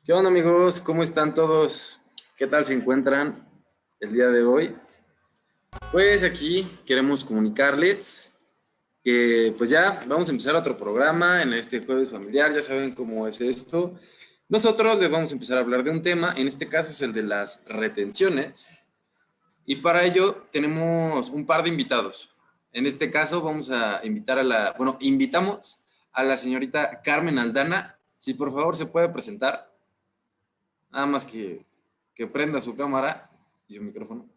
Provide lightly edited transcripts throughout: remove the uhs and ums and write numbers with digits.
¿Qué onda, amigos? ¿Cómo están todos? ¿Qué tal se encuentran el día de hoy? Pues aquí queremos comunicarles que pues ya vamos a empezar otro programa en este jueves familiar, ya saben cómo es esto. Nosotros les vamos a empezar a hablar de un tema, en este caso es el de las retenciones, y para ello tenemos un par de invitados. En este caso vamos a invitar invitamos a la señorita Carmen Aldana. Si por favor se puede presentar. Nada más que prenda su cámara y su micrófono.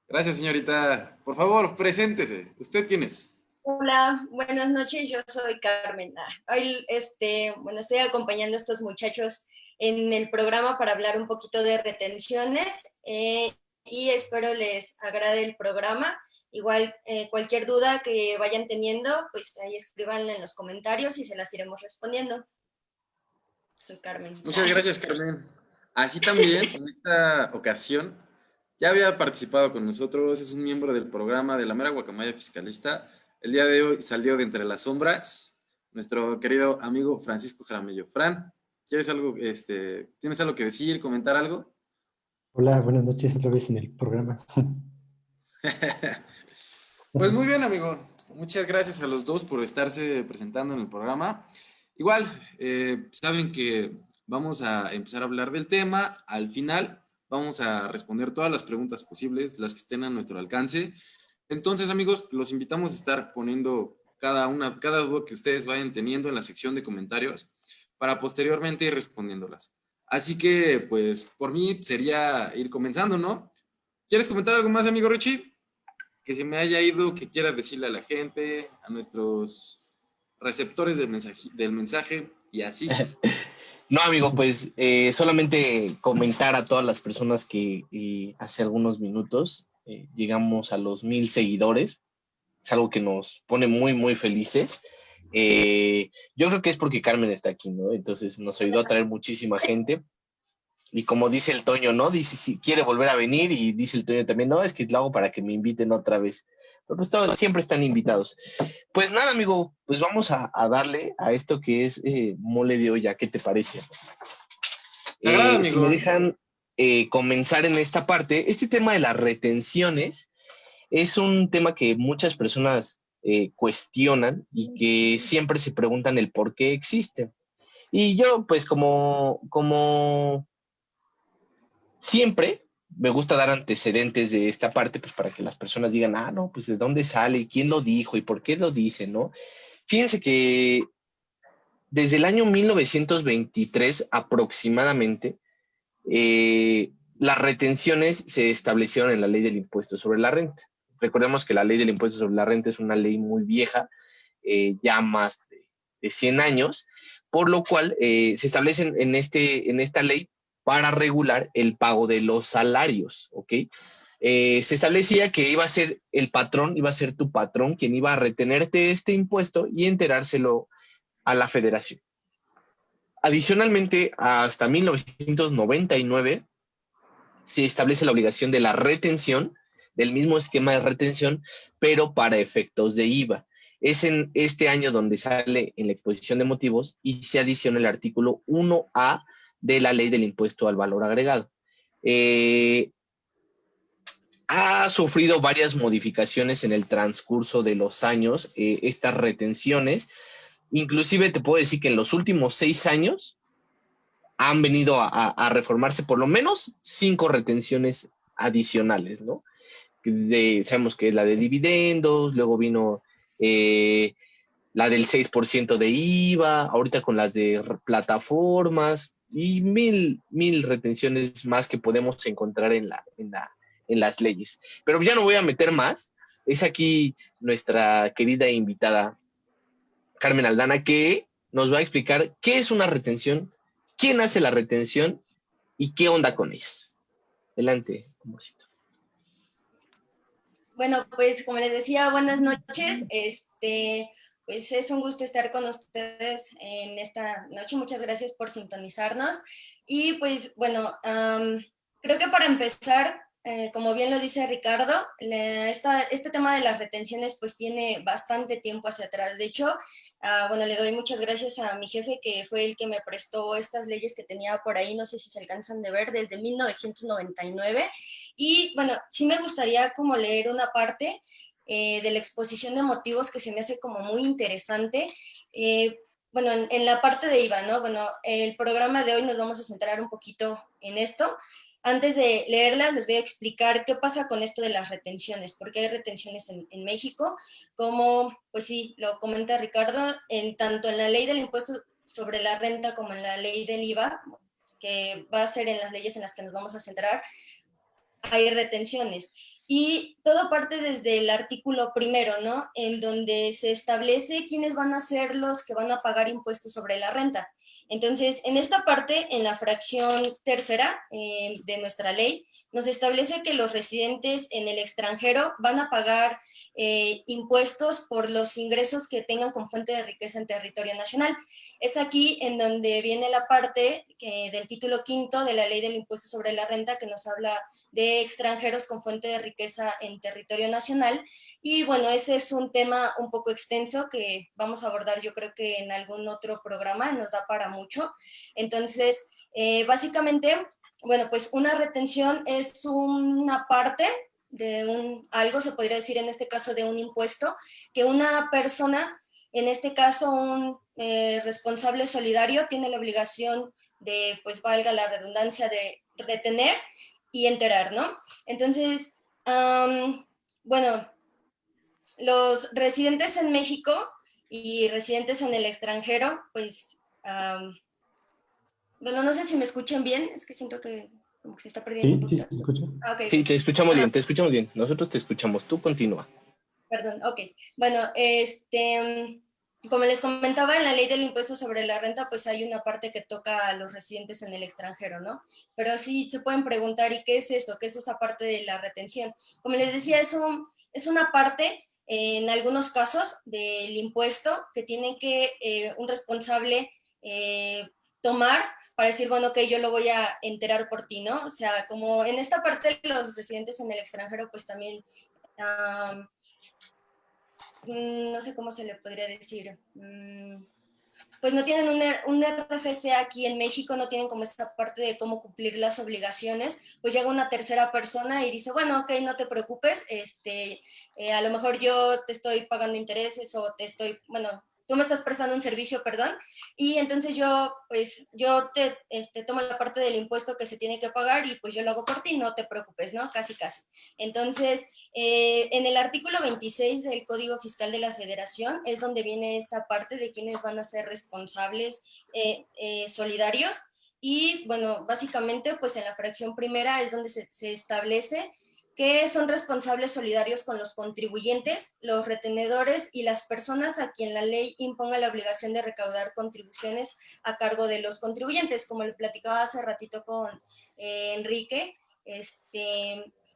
Gracias, señorita. Por favor, preséntese. ¿Usted quién es? Hola, buenas noches, yo soy Carmen. Hoy, estoy acompañando a estos muchachos en el programa para hablar un poquito de retenciones y espero les agrade el programa. Igual, cualquier duda que vayan teniendo, pues ahí escríbanla en los comentarios y se las iremos respondiendo. Soy Carmen. Muchas gracias, Carmen. Así también, en esta ocasión, ya había participado con nosotros, es un miembro del programa de la Mera Guacamaya Fiscalista. El día de hoy salió de entre las sombras nuestro querido amigo Francisco Jaramillo. Fran, ¿tienes algo que decir, comentar algo? Hola, buenas noches otra vez en el programa. Pues muy bien, amigo. Muchas gracias a los dos por estarse presentando en el programa. Igual, saben que vamos a empezar a hablar del tema. Al final vamos a responder todas las preguntas posibles, las que estén a nuestro alcance. Entonces, amigos, los invitamos a estar poniendo cada duda que ustedes vayan teniendo en la sección de comentarios para posteriormente ir respondiéndolas. Así que, pues, por mí sería ir comenzando, ¿no? ¿Quieres comentar algo más, amigo Richie? Que se me haya ido, que quiera decirle a la gente, a nuestros receptores del mensaje y así. No, amigo, pues solamente comentar a todas las personas que hace algunos minutos llegamos a los 1000 seguidores. Es algo que nos pone muy, muy felices. Yo creo que es porque Carmen está aquí, ¿no? Entonces nos ayudó a traer muchísima gente. Y como dice el Toño, ¿no? Dice si quiere volver a venir y dice el Toño también, no, es que lo hago para que me inviten otra vez. Pero pues todos siempre están invitados. Pues nada, amigo, pues vamos a darle a esto que es mole de olla, ¿qué te parece? Me agrada, Si amigo. me dejan comenzar en esta parte, este tema de las retenciones es un tema que muchas personas cuestionan y que siempre se preguntan el por qué existen. Y yo, pues como siempre me gusta dar antecedentes de esta parte, pues para que las personas digan, ah, no, pues de dónde sale, quién lo dijo y por qué lo dice, ¿no? Fíjense que desde el año 1923 aproximadamente, las retenciones se establecieron en la ley del impuesto sobre la renta. Recordemos que la ley del impuesto sobre la renta es una ley muy vieja, ya más de 100 años, por lo cual se establecen en esta ley para regular el pago de los salarios, ¿ok? Se establecía que iba a ser el patrón, iba a ser tu patrón quien iba a retenerte este impuesto y enterárselo a la federación. Adicionalmente, hasta 1999 se establece la obligación de la retención, del mismo esquema de retención, pero para efectos de IVA. Es en este año donde sale en la exposición de motivos y se adiciona el artículo 1A de la ley del impuesto al valor agregado. Ha sufrido varias modificaciones en el transcurso de los años, estas retenciones. Inclusive te puedo decir que en los últimos 6 años han venido a reformarse por lo menos 5 retenciones adicionales, ¿no? Sabemos que es la de dividendos, luego vino la del 6% de IVA, ahorita con las de plataformas y mil retenciones más que podemos encontrar en las leyes. Pero ya no voy a meter más. Es aquí nuestra querida invitada Carmen Aldana, que nos va a explicar qué es una retención, quién hace la retención y qué onda con ellas. Adelante, amorcito. Bueno, pues como les decía, buenas noches. Pues es un gusto estar con ustedes en esta noche. Muchas gracias por sintonizarnos. Y pues bueno, creo que para empezar como bien lo dice Ricardo, este tema de las retenciones pues tiene bastante tiempo hacia atrás. De hecho, bueno, le doy muchas gracias a mi jefe que fue el que me prestó estas leyes que tenía por ahí, no sé si se alcanzan de ver, desde 1999. Y bueno, sí me gustaría como leer una parte de la exposición de motivos que se me hace como muy interesante. Bueno, en la parte de IVA, ¿no? Bueno, el programa de hoy nos vamos a centrar un poquito en esto. Antes de leerla, les voy a explicar qué pasa con esto de las retenciones, porque hay retenciones en México, como, pues sí, lo comenta Ricardo, tanto en la ley del impuesto sobre la renta como en la ley del IVA, que va a ser en las leyes en las que nos vamos a centrar, hay retenciones. Y todo parte desde el artículo primero, ¿no? En donde se establece quiénes van a ser los que van a pagar impuestos sobre la renta. Entonces, en esta parte, en la fracción tercera de nuestra ley, nos establece que los residentes en el extranjero van a pagar impuestos por los ingresos que tengan con fuente de riqueza en territorio nacional. Es aquí en donde viene la parte del título quinto de la ley del impuesto sobre la renta que nos habla de extranjeros con fuente de riqueza en territorio nacional. Y bueno, ese es un tema un poco extenso que vamos a abordar yo creo que en algún otro programa, nos da para mucho. Entonces, básicamente, bueno, pues una retención es una parte de algo, se podría decir en este caso de un impuesto, que una persona, en este caso un responsable solidario, tiene la obligación de, pues valga la redundancia, de retener y enterar, ¿no? Entonces, bueno, los residentes en México y residentes en el extranjero, pues, bueno, no sé si me escuchan bien, es que siento que como que se está perdiendo un Sí, sí, poquito. se escucha. Ok, Sí, ok. te escuchamos Ajá, bien, te escuchamos bien. Nosotros te escuchamos. Tú continúa. perdón, ok. Bueno, como les comentaba, en la ley del impuesto sobre la renta, pues hay una parte que toca a los residentes en el extranjero, ¿no? Pero sí se pueden preguntar, ¿y qué es eso? ¿Qué es esa parte de la retención? Como les decía, es una parte, en algunos casos, del impuesto que tiene que un responsable tomar para decir, bueno, que yo lo voy a enterar por ti, ¿no? O sea, como en esta parte los residentes en el extranjero, pues también... no sé cómo se le podría decir, pues no tienen un RFC aquí en México, no tienen como esa parte de cómo cumplir las obligaciones, pues llega una tercera persona y dice, bueno, ok, no te preocupes, a lo mejor yo te estoy pagando intereses o te estoy, bueno, tú me estás prestando un servicio, perdón, y entonces yo, pues, yo te tomo la parte del impuesto que se tiene que pagar y pues yo lo hago por ti, no te preocupes, ¿no? Casi, casi. Entonces, en el artículo 26 del Código Fiscal de la Federación es donde viene esta parte de quiénes van a ser responsables solidarios. Y bueno, básicamente, pues en la fracción primera es donde se establece que son responsables solidarios con los contribuyentes, los retenedores y las personas a quien la ley imponga la obligación de recaudar contribuciones a cargo de los contribuyentes. Como le platicaba hace ratito con Enrique,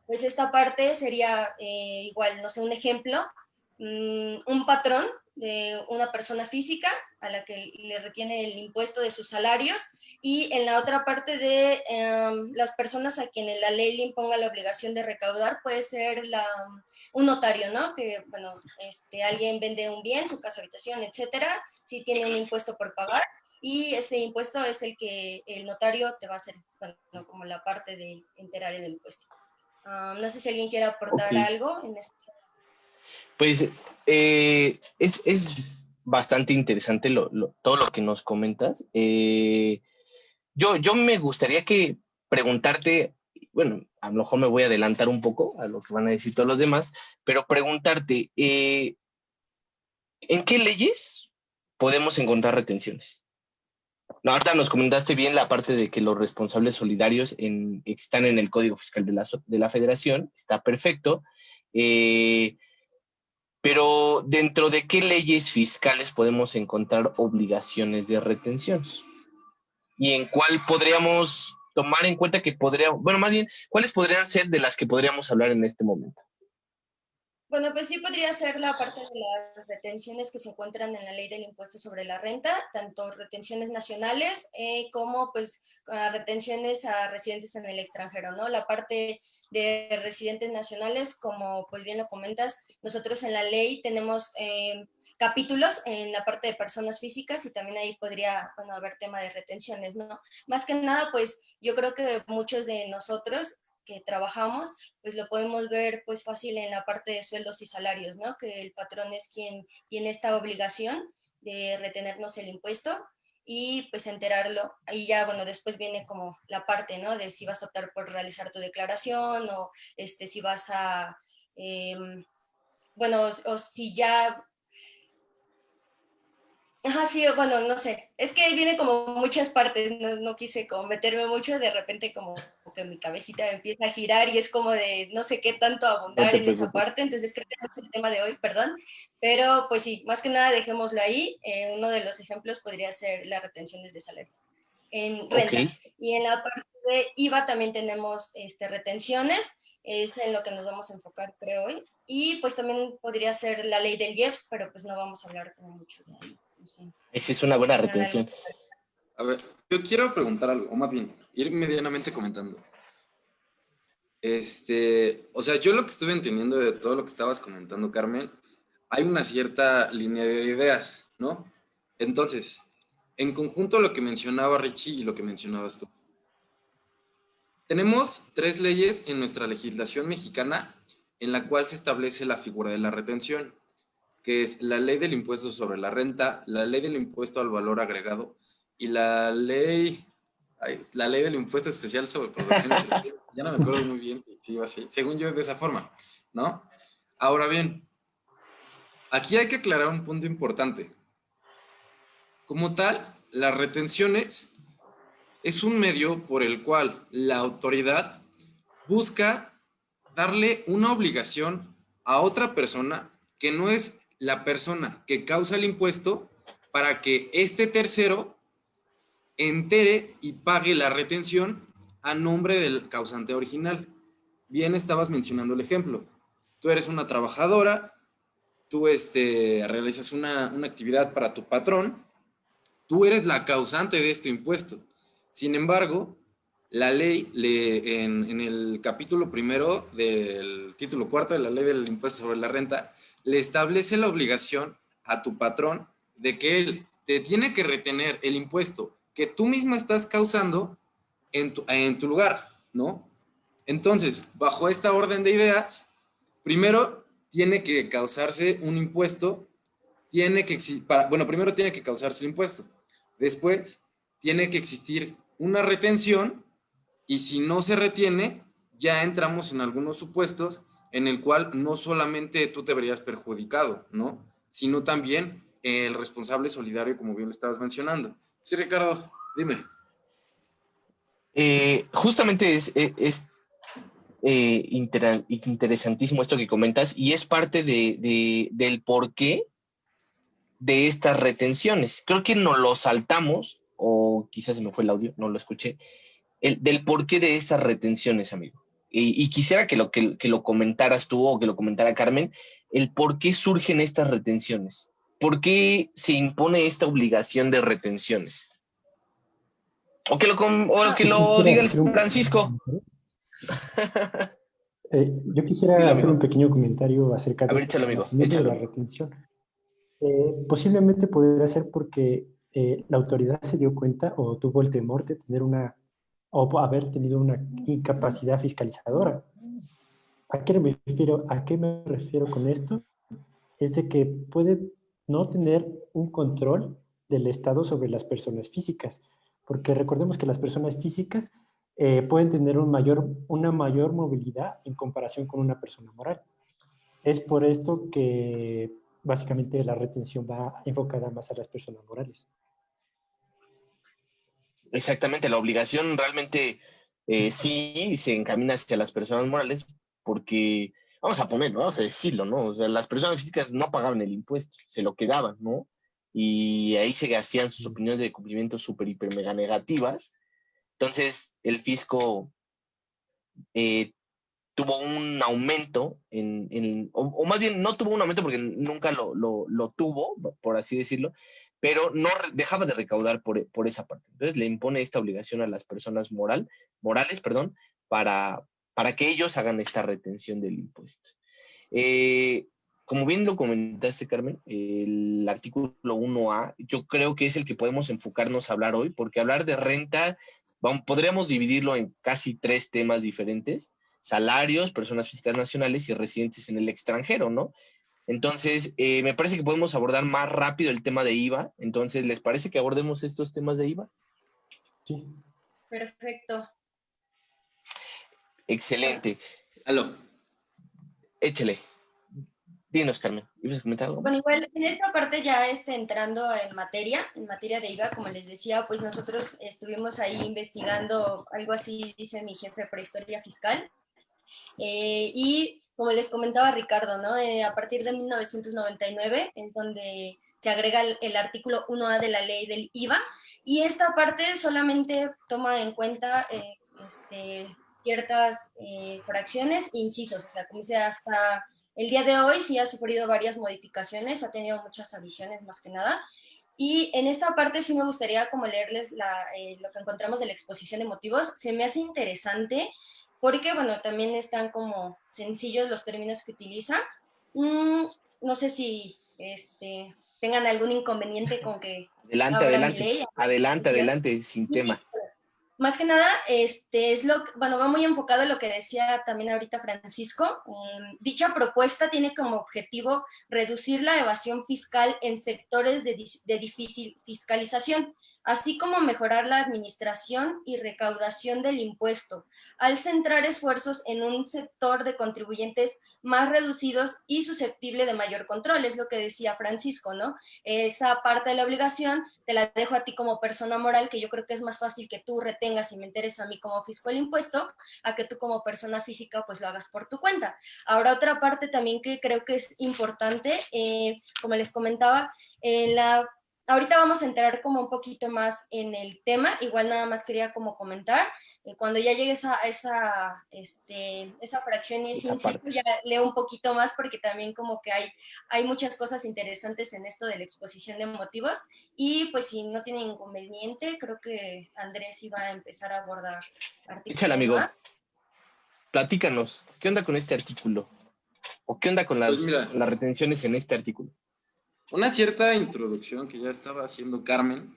pues esta parte sería igual, no sé, un ejemplo, un patrón de una persona física a la que le retiene el impuesto de sus salarios y en la otra parte de las personas a quienes la ley le imponga la obligación de recaudar puede ser un notario, ¿no? Que, bueno, alguien vende un bien, su casa, habitación, etcétera, si tiene un impuesto por pagar y ese impuesto es el que el notario te va a hacer, bueno, como la parte de enterar el impuesto. No sé si alguien quiere Ok. aportar algo en esto. Pues es bastante interesante todo lo que nos comentas. Yo me gustaría que preguntarte, bueno, a lo mejor me voy a adelantar un poco a lo que van a decir todos los demás, pero preguntarte, ¿en qué leyes podemos encontrar retenciones? No, ahorita nos comentaste bien la parte de que los responsables solidarios están en el Código Fiscal de la Federación, está perfecto, pero ¿dentro de qué leyes fiscales podemos encontrar obligaciones de retención? ¿Y en cuál podríamos tomar en cuenta que podríamos, bueno, más bien, cuáles podrían ser de las que podríamos hablar en este momento? Bueno, pues sí podría ser la parte de las retenciones que se encuentran en la ley del impuesto sobre la renta, tanto retenciones nacionales como pues retenciones a residentes en el extranjero, ¿no? La parte de residentes nacionales, como pues bien lo comentas, nosotros en la ley tenemos capítulos en la parte de personas físicas y también ahí podría, bueno, haber tema de retenciones, ¿no? Más que nada, pues yo creo que muchos de nosotros que trabajamos, pues lo podemos ver pues fácil en la parte de sueldos y salarios, ¿no? Que el patrón es quien tiene esta obligación de retenernos el impuesto y pues enterarlo. Ahí ya, bueno, después viene como la parte, ¿no? De si vas a optar por realizar tu declaración o si vas a, eh, bueno, o si ya. Ajá, sí, bueno, no sé. Es que viene como muchas partes, no quise como meterme mucho, de repente como que mi cabecita empieza a girar y es como de no sé qué tanto No abundar te en esa preocupes. parte, entonces creo que no es el tema de hoy, perdón. Pero pues sí, más que nada dejémoslo ahí. Uno de los ejemplos podría ser las retenciones de salarios en Ok. renta. Y en la parte de IVA también tenemos retenciones, es en lo que nos vamos a enfocar, creo, hoy. Y pues también podría ser la ley del IEPS, pero pues no vamos a hablar como mucho de ahí. No sé Esa es una si buena tengan algo. retención. A ver, yo quiero preguntar algo, o más bien, ir medianamente comentando. O sea, yo lo que estuve entendiendo de todo lo que estabas comentando, Carmen, hay una cierta línea de ideas, ¿no? Entonces, en conjunto lo que mencionaba Richie y lo que mencionabas tú. Tenemos tres leyes en nuestra legislación mexicana en la cual se establece la figura de la retención, que es la ley del impuesto sobre la renta, la ley del impuesto al valor agregado y la ley del impuesto especial sobre producción y servicios. Ya no me acuerdo muy bien si iba así. Según yo, de esa forma, ¿no? Ahora bien, aquí hay que aclarar un punto importante. Como tal, las retenciones es un medio por el cual la autoridad busca darle una obligación a otra persona que no es la persona que causa el impuesto para que este tercero entere y pague la retención a nombre del causante original. Bien estabas mencionando el ejemplo. Tú eres una trabajadora, tú realizas una actividad para tu patrón, tú eres la causante de este impuesto. Sin embargo, la ley en el capítulo primero del título cuarto de la ley del impuesto sobre la renta le establece la obligación a tu patrón de que él te tiene que retener el impuesto que tú misma estás causando en tu lugar, ¿no? Entonces, bajo esta orden de ideas, primero tiene que causarse un impuesto, bueno, primero tiene que causarse el impuesto, después tiene que existir una retención y si no se retiene, ya entramos en algunos supuestos en el cual no solamente tú te verías perjudicado, ¿no? Sino también el responsable solidario, como bien lo estabas mencionando. Sí, Ricardo, dime. Justamente interesantísimo esto que comentas y es parte del porqué de estas retenciones. Creo que no lo saltamos, o quizás se me fue el audio, no lo escuché, del porqué de estas retenciones, amigo. Y quisiera que lo comentaras tú o que lo comentara Carmen, el por qué surgen estas retenciones. ¿Por qué se impone esta obligación de retenciones? O Ajá. que Yo lo quisiera diga el hacer un pequeño Francisco. comentario. Yo quisiera Dilo, hacer un amigo. pequeño comentario acerca A ver, échalo, del amigo. nacimiento de la Échalo. retención. Posiblemente podría ser porque la autoridad se dio cuenta o tuvo el temor de tener o haber tenido una incapacidad fiscalizadora. ¿A qué me refiero con esto? Es de que puede no tener un control del Estado sobre las personas físicas, porque recordemos que las personas físicas pueden tener una mayor movilidad en comparación con una persona moral. Es por esto que básicamente la retención va enfocada más a las personas morales. Exactamente, la obligación realmente sí se encamina hacia las personas morales porque, vamos a ponerlo, vamos a decirlo, ¿no? O sea, las personas físicas no pagaban el impuesto, se lo quedaban, ¿no? Y ahí se hacían sus opiniones de cumplimiento súper, hiper, mega negativas. Entonces, el fisco eh, tuvo un aumento o más bien no tuvo un aumento porque nunca lo tuvo, por así decirlo, pero no dejaba de recaudar por esa parte. Entonces le impone esta obligación a las personas morales, para que ellos hagan esta retención del impuesto. Como bien lo comentaste, Carmen, el artículo 1A, yo creo que es el que podemos enfocarnos a hablar hoy, porque hablar de renta, podríamos dividirlo en casi 3 temas diferentes: salarios, personas físicas nacionales y residentes en el extranjero, ¿no? Entonces, me parece que podemos abordar más rápido el tema de IVA. Entonces, ¿les parece que abordemos estos temas de IVA? Sí. Perfecto. Excelente. Aló. Échale. Dinos, Carmen, ¿ibas a comentar algo más? Bueno, igual en esta parte ya entrando en materia de IVA, como les decía, pues nosotros estuvimos ahí investigando algo así, dice mi jefe, prehistoria fiscal. Y como les comentaba Ricardo, ¿no? A partir de 1999 es donde se agrega el artículo 1A de la ley del IVA, y esta parte solamente toma en cuenta ciertas fracciones e incisos, o sea, como dice, hasta el día de hoy sí ha sufrido varias modificaciones, ha tenido muchas adiciones más que nada. Y en esta parte sí me gustaría como leerles lo que encontramos de la exposición de motivos. Se me hace interesante porque, bueno, también están como sencillos los términos que utiliza. No sé si tengan algún inconveniente con que abra mi ley. Adelante, sin tema. Más que nada, es va muy enfocado en lo que decía también ahorita Francisco. Dicha propuesta tiene como objetivo reducir la evasión fiscal en sectores de difícil fiscalización, así como mejorar la administración y recaudación del impuesto, al centrar esfuerzos en un sector de contribuyentes más reducidos y susceptible de mayor control. Es lo que decía Francisco, ¿no? Esa parte de la obligación te la dejo a ti como persona moral, que yo creo que es más fácil que tú retengas y me enteres a mí como fisco el impuesto, a que tú como persona física pues lo hagas por tu cuenta. Ahora, otra parte también que creo que es importante, como les comentaba, ahorita vamos a entrar como un poquito más en el tema, igual nada más quería como comentar, cuando ya llegue esa fracción y ese inciso, ya leo un poquito más porque también como que hay muchas cosas interesantes en esto de la exposición de motivos, y pues si no tienen inconveniente, creo que Andrés iba a empezar a abordar artículo. Échale, amigo. Platícanos, ¿qué onda con este artículo? ¿O qué onda con las retenciones en este artículo? Una cierta introducción que ya estaba haciendo Carmen.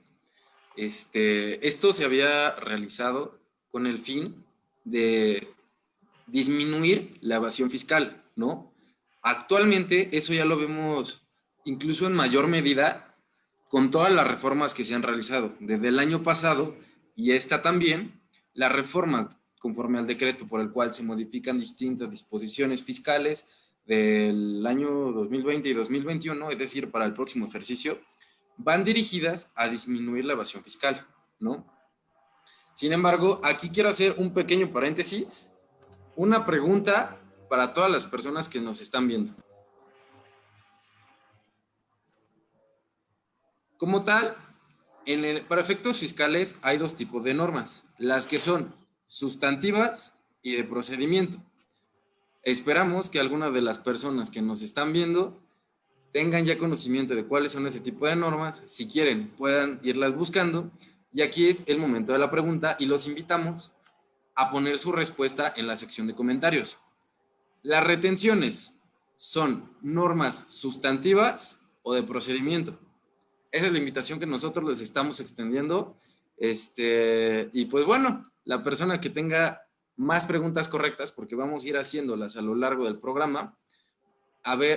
Esto se había realizado con el fin de disminuir la evasión fiscal, ¿no? Actualmente eso ya lo vemos incluso en mayor medida con todas las reformas que se han realizado desde el año pasado, y esta también, la reforma conforme al decreto por el cual se modifican distintas disposiciones fiscales del año 2020 y 2021, es decir, para el próximo ejercicio, van dirigidas a disminuir la evasión fiscal, ¿no? Sin embargo, aquí quiero hacer un pequeño paréntesis, una pregunta para todas las personas que nos están viendo. Como tal, para efectos fiscales hay 2 tipos de normas, las que son sustantivas y de procedimiento. Esperamos que algunas de las personas que nos están viendo tengan ya conocimiento de cuáles son ese tipo de normas. Si quieren, puedan irlas buscando. Y aquí es el momento de la pregunta y los invitamos a poner su respuesta en la sección de comentarios. ¿Las retenciones son normas sustantivas o de procedimiento? Esa es la invitación que nosotros les estamos extendiendo. Y pues bueno, la persona que tenga más preguntas correctas, porque vamos a ir haciéndolas a lo largo del programa,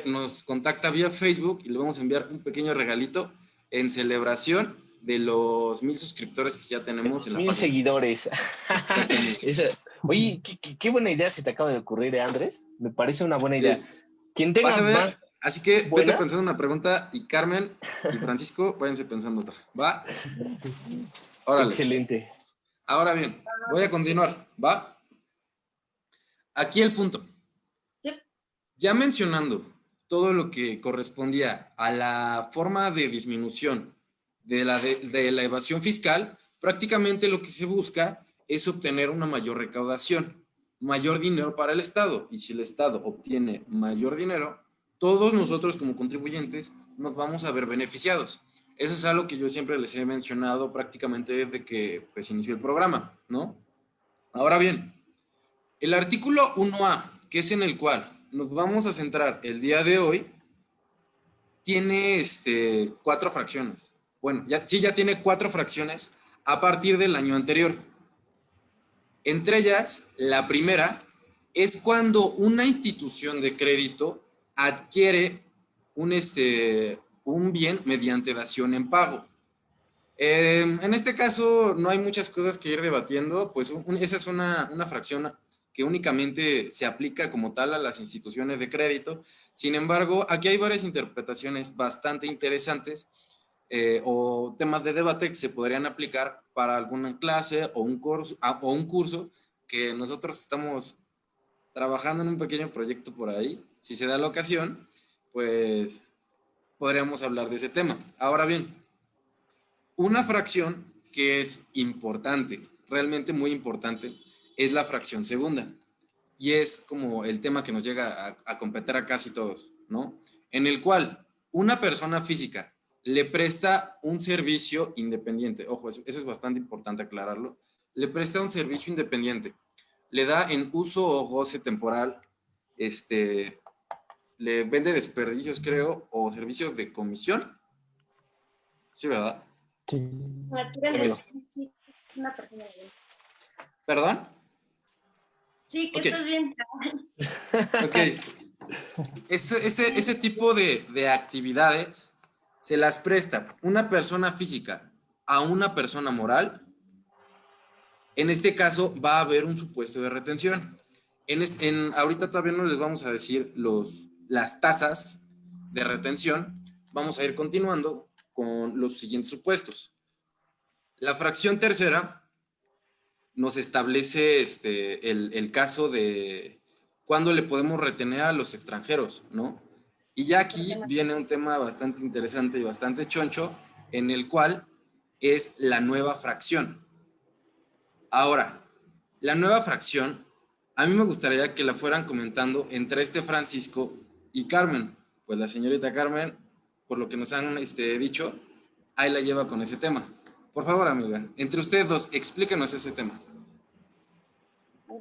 nos contacta vía Facebook y le vamos a enviar un pequeño regalito en celebración de los 1000 suscriptores que ya tenemos en la página. 1000 seguidores. Oye, qué buena idea se te acaba de ocurrir, Andrés. Me parece una buena idea. Quien tenga más. Así que vete pensando una pregunta y Carmen y Francisco, váyanse pensando otra. ¿Va? Órale. Excelente. Ahora bien, voy a continuar. ¿Va? Aquí el punto. Ya mencionando todo lo que correspondía a la forma de disminución de la evasión fiscal, prácticamente lo que se busca es obtener una mayor recaudación. mayor dinero para el Estado. Y si el Estado obtiene mayor dinero, todos nosotros como contribuyentes nos vamos a ver beneficiados. Eso es algo que yo siempre les he mencionado prácticamente desde que pues, inició el programa, ¿no? Ahora bien, el artículo 1A, que es en el cual nos vamos a centrar el día de hoy, tiene 4 fracciones. Bueno, ya tiene 4 fracciones a partir del año anterior. Entre ellas, la primera es cuando una institución de crédito adquiere un bien mediante dación en pago. En este caso no hay muchas cosas que ir debatiendo, pues esa es una fracción que únicamente se aplica como tal a las instituciones de crédito. Sin embargo, aquí hay varias interpretaciones bastante interesantes o temas de debate que se podrían aplicar para alguna clase o un curso que nosotros estamos trabajando en un pequeño proyecto por ahí. Si se da la ocasión, pues podríamos hablar de ese tema. Ahora bien, una fracción que es importante, realmente muy importante, es la fracción segunda. Y es como el tema que nos llega a competir a casi todos, ¿no? En el cual una persona física le presta un servicio independiente. Ojo, eso es bastante importante aclararlo. Le presta un servicio independiente. Le da en uso o goce temporal, le vende desperdicios, creo, o servicios de comisión. Sí, ¿verdad? Sí. Sí, una persona bien. ¿Perdón? Sí, que Ok. estás bien. Ok. Ese tipo de actividades se las presta una persona física a una persona moral. En este caso va a haber un supuesto de retención. Ahorita todavía no les vamos a decir las tasas de retención. Vamos a ir continuando con los siguientes supuestos. La fracción tercera nos establece el caso de cuándo le podemos retener a los extranjeros, ¿no? Y ya aquí viene un tema bastante interesante y bastante choncho, en el cual es la nueva fracción. Ahora, la nueva fracción, a mí me gustaría que la fueran comentando entre Francisco y Carmen. Pues la señorita Carmen, por lo que nos han dicho, ahí la lleva con ese tema. Por favor, amiga, entre ustedes dos, explíquenos ese tema.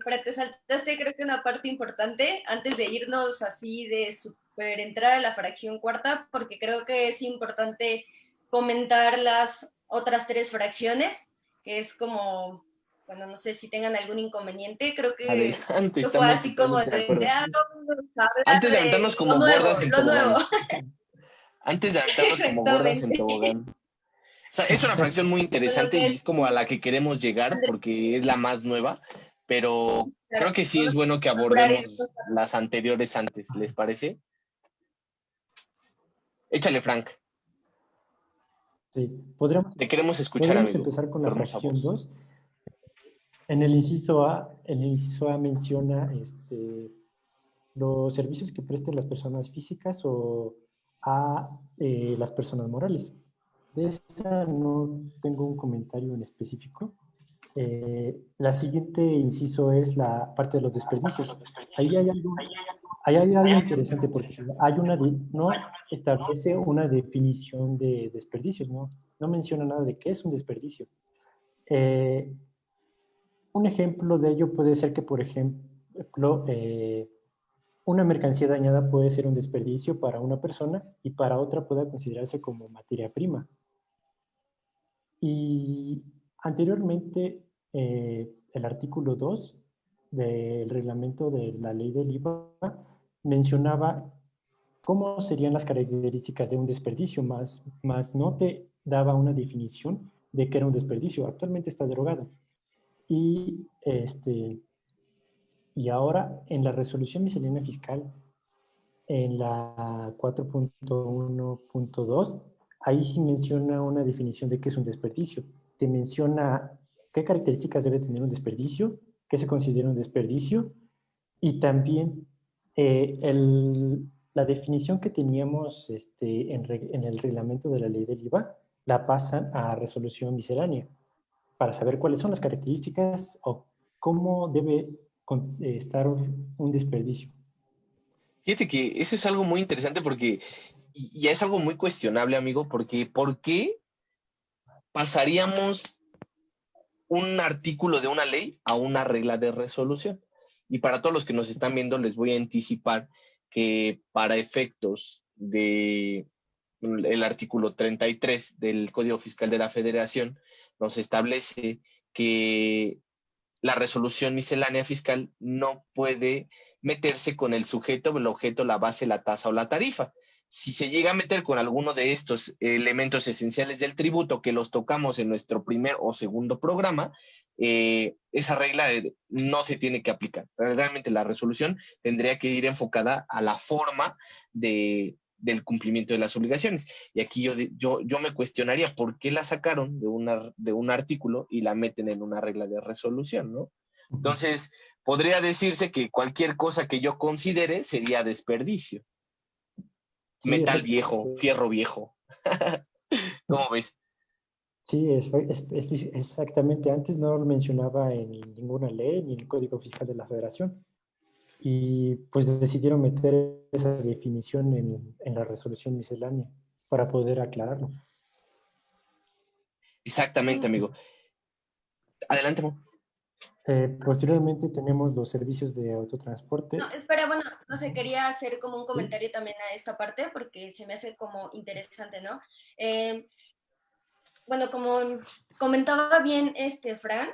Pero te saltaste creo que una parte importante antes de irnos así de super entrar a la fracción cuarta, porque creo que es importante comentar las otras 3 fracciones, que es como, bueno, no sé si tengan algún inconveniente, creo que Adelante, esto fue estamos así como totalmente de acuerdo. Vamos a hablar Antes de de aventarnos como gordas en lo nuevo. tobogán. Antes de aventarnos como gordas en Exactamente. tobogán. O sea, es una fracción muy interesante y es como a la que queremos llegar porque es la más nueva, pero creo que sí es bueno que abordemos las anteriores antes, ¿les parece? Échale, Frank. Sí. Te queremos escuchar, Podríamos amigo. empezar con Tu la hermosa fracción voz. 2. En el inciso A menciona los servicios que presten las personas físicas o a las personas morales. De esa no tengo un comentario en específico. La siguiente inciso es la parte de los desperdicios. Ahí hay algo interesante porque no establece una definición de desperdicios, no menciona nada de qué es un desperdicio. Un ejemplo de ello puede ser que, por ejemplo, una mercancía dañada puede ser un desperdicio para una persona y para otra puede considerarse como materia prima. Y anteriormente, el artículo 2 del reglamento de la ley del IVA mencionaba cómo serían las características de un desperdicio, más no te daba una definición de qué era un desperdicio. Actualmente está derogado. Y, y ahora, en la resolución miscelánea fiscal, en la 4.1.2, ahí sí menciona una definición de qué es un desperdicio. Te menciona qué características debe tener un desperdicio, qué se considera un desperdicio, y también la definición que teníamos en el reglamento de la ley del IVA, la pasan a resolución miscelánea para saber cuáles son las características o cómo estar un desperdicio. Fíjate que eso es algo muy interesante porque, y es algo muy cuestionable, amigo, porque ¿por qué pasaríamos un artículo de una ley a una regla de resolución? Y para todos los que nos están viendo, les voy a anticipar que para efectos de el artículo 33 del Código Fiscal de la Federación nos establece que la resolución miscelánea fiscal no puede meterse con el sujeto, el objeto, la base, la tasa o la tarifa. Si se llega a meter con alguno de estos elementos esenciales del tributo que los tocamos en nuestro primer o segundo programa, esa regla no se tiene que aplicar. Realmente la resolución tendría que ir enfocada a la forma del cumplimiento de las obligaciones. Y aquí yo me cuestionaría por qué la sacaron de un artículo y la meten en una regla de resolución, ¿no? Entonces, podría decirse que cualquier cosa que yo considere sería desperdicio. Sí, Metal viejo, fierro viejo. ¿Cómo ves? sí, exactamente. Antes no lo mencionaba en ninguna ley ni en el Código Fiscal de la Federación. Y pues decidieron meter esa definición en la resolución miscelánea para poder aclararlo. Exactamente, amigo. Adelante, Mo. Posteriormente tenemos los servicios de autotransporte. No, espera, bueno, no sé, quería hacer como un ¿Sí? comentario también a esta parte porque se me hace como interesante, ¿no? Eh, bueno, como comentaba bien Fran,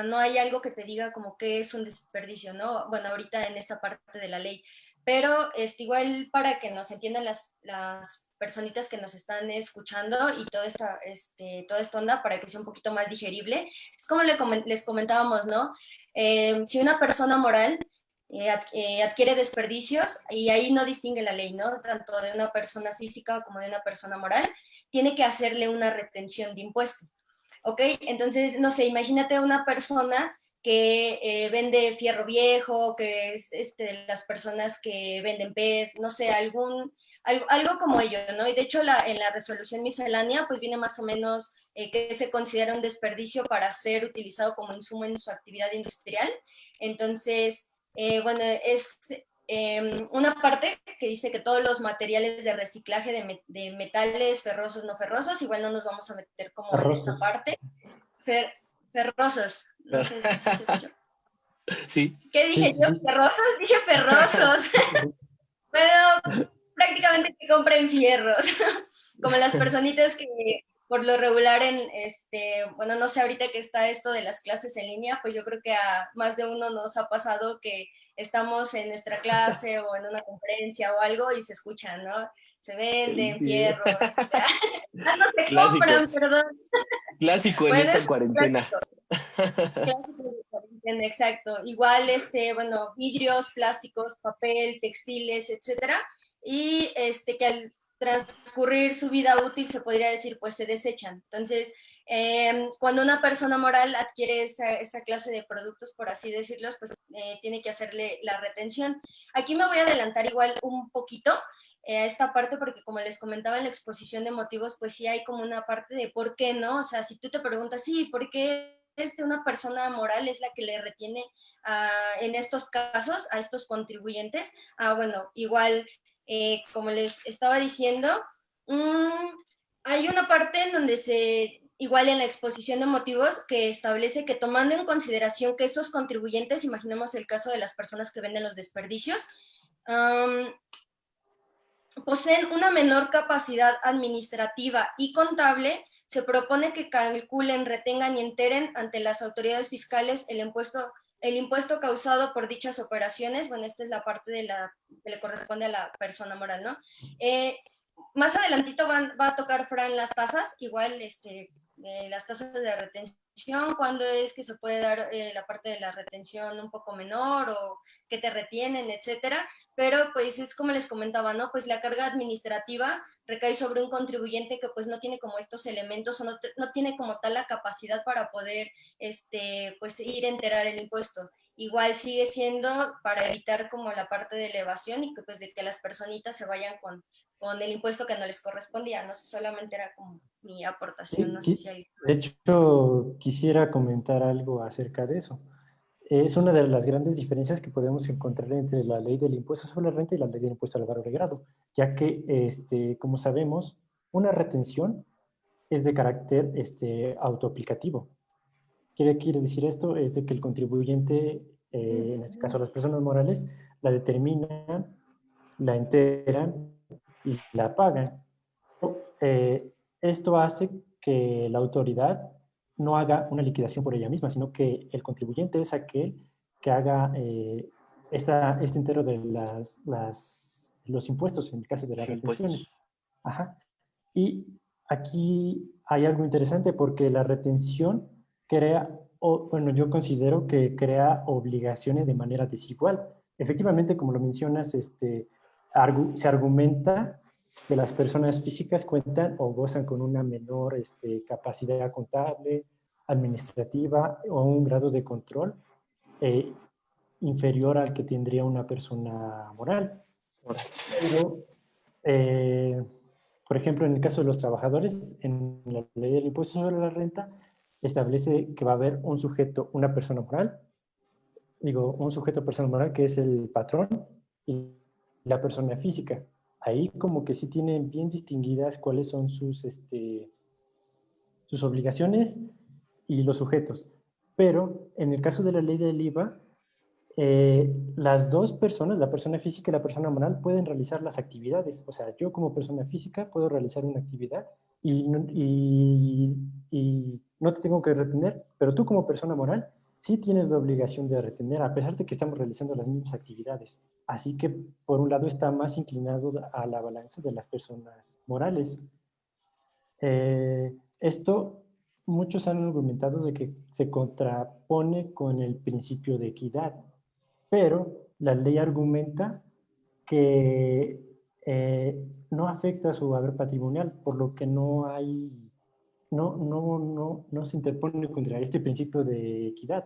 no hay algo que te diga como que es un desperdicio, ¿no? Bueno, ahorita en esta parte de la ley, pero igual para que nos entiendan las personitas que nos están escuchando y toda esta onda para que sea un poquito más digerible, es como les comentábamos, ¿no? Si una persona moral adquiere desperdicios y ahí no distingue la ley, ¿no? Tanto de una persona física como de una persona moral, tiene que hacerle una retención de impuesto, ¿ok? Entonces, no sé, imagínate una persona que vende fierro viejo, que es las personas que venden PET, no sé, algo como ello, ¿no? Y de hecho en la resolución miscelánea pues viene más o menos que se considera un desperdicio para ser utilizado como insumo en su actividad industrial. Entonces, bueno, es una parte que dice que todos los materiales de reciclaje de metales ferrosos, no ferrosos, igual no nos vamos a meter como en esta Arroces. parte, ferrosos, no sé si se escuchó. Sí. ¿Qué Sí, dije sí, yo? sí. ¿Ferrosos? Dije ferrosos. Pero prácticamente que compren fierros, como las personitas que por lo regular bueno, no sé, ahorita que está esto de las clases en línea, pues yo creo que a más de uno nos ha pasado que estamos en nuestra clase o en una conferencia o algo y se escuchan, ¿no? Se venden Sí. fierros, no se Clásico. compran, perdón. Clásico en Bueno, esta es cuarentena. clásico de cuarentena, exacto. Igual, bueno, vidrios, plásticos, papel, textiles, etcétera. Y que al transcurrir su vida útil, se podría decir, pues se desechan. Entonces, cuando una persona moral adquiere esa clase de productos, por así decirlos, pues tiene que hacerle la retención. Aquí me voy a adelantar igual un poquito a esta parte porque como les comentaba en la exposición de motivos, pues sí hay como una parte de por qué no, o sea, si tú te preguntas, sí, ¿por qué una persona moral es la que le retiene en estos casos a estos contribuyentes? Bueno, igual, como les estaba diciendo, hay una parte en donde igual en la exposición de motivos, que establece que tomando en consideración que estos contribuyentes, imaginemos el caso de las personas que venden los desperdicios, poseen una menor capacidad administrativa y contable, se propone que calculen, retengan y enteren ante las autoridades fiscales el impuesto causado por dichas operaciones. Bueno, esta es la parte que le corresponde a la persona moral, ¿no? Más adelantito va a tocar Fran las tasas, igual las tasas de retención, cuándo es que se puede dar la parte de la retención un poco menor o que te retienen, etcétera. Pero pues es como les comentaba, ¿no? Pues la carga administrativa recae sobre un contribuyente que pues no tiene como estos elementos o no tiene como tal la capacidad para poder pues ir a enterar el impuesto. Igual sigue siendo para evitar como la parte de elevación y que pues de que las personitas se vayan con el impuesto que no les correspondía. No sé, solamente era como mi aportación, Sí, no sé si hay de más. hecho, quisiera comentar algo acerca de eso. es una de las grandes diferencias que podemos encontrar entre la ley del impuesto sobre la renta y la ley del impuesto al valor agregado, ya que, como sabemos, una retención es de carácter autoaplicativo. ¿Qué quiere decir esto? Es de que el contribuyente, en este caso las personas morales, la determinan, la enteran y la pagan. Esto hace que la autoridad no haga una liquidación por ella misma, sino que el contribuyente es aquel que haga este entero de los impuestos en el caso de las Los retenciones. impuestos. Ajá. Y aquí hay algo interesante porque la retención crea, bueno, yo considero que crea obligaciones de manera desigual. Efectivamente, como lo mencionas, se argumenta que las personas físicas cuentan o gozan con una menor capacidad contable, administrativa o un grado de control eh, inferior al que tendría una persona moral. Pero, eh, por ejemplo, en el caso de los trabajadores, en la ley del impuesto sobre la renta, establece que va a haber un sujeto, una persona moral, digo, un sujeto persona moral que es el patrón y la persona física. Ahí como que sí tienen bien distinguidas cuáles son sus obligaciones y los sujetos. Pero en el caso de la ley del IVA, las dos personas, la persona física y la persona moral, pueden realizar las actividades. O sea, yo como persona física puedo realizar una actividad y no te tengo que retener, pero tú como persona moral sí tienes la obligación de retener, a pesar de que estamos realizando las mismas actividades. Así que, por un lado, está más inclinado a la balanza de las personas morales. Esto, muchos han argumentado de que se contrapone con el principio de equidad, pero la ley argumenta que no afecta a su haber patrimonial, por lo que no se interpone contra este principio de equidad.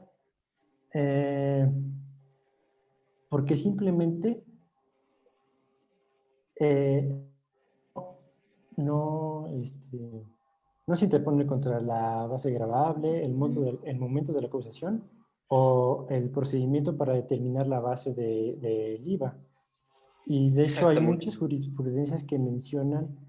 Eh, porque simplemente eh, no, no se interpone contra la base gravable, el momento de la acusación o el procedimiento para determinar la base del IVA. Y de hecho hay Exactamente. muchas jurisprudencias que mencionan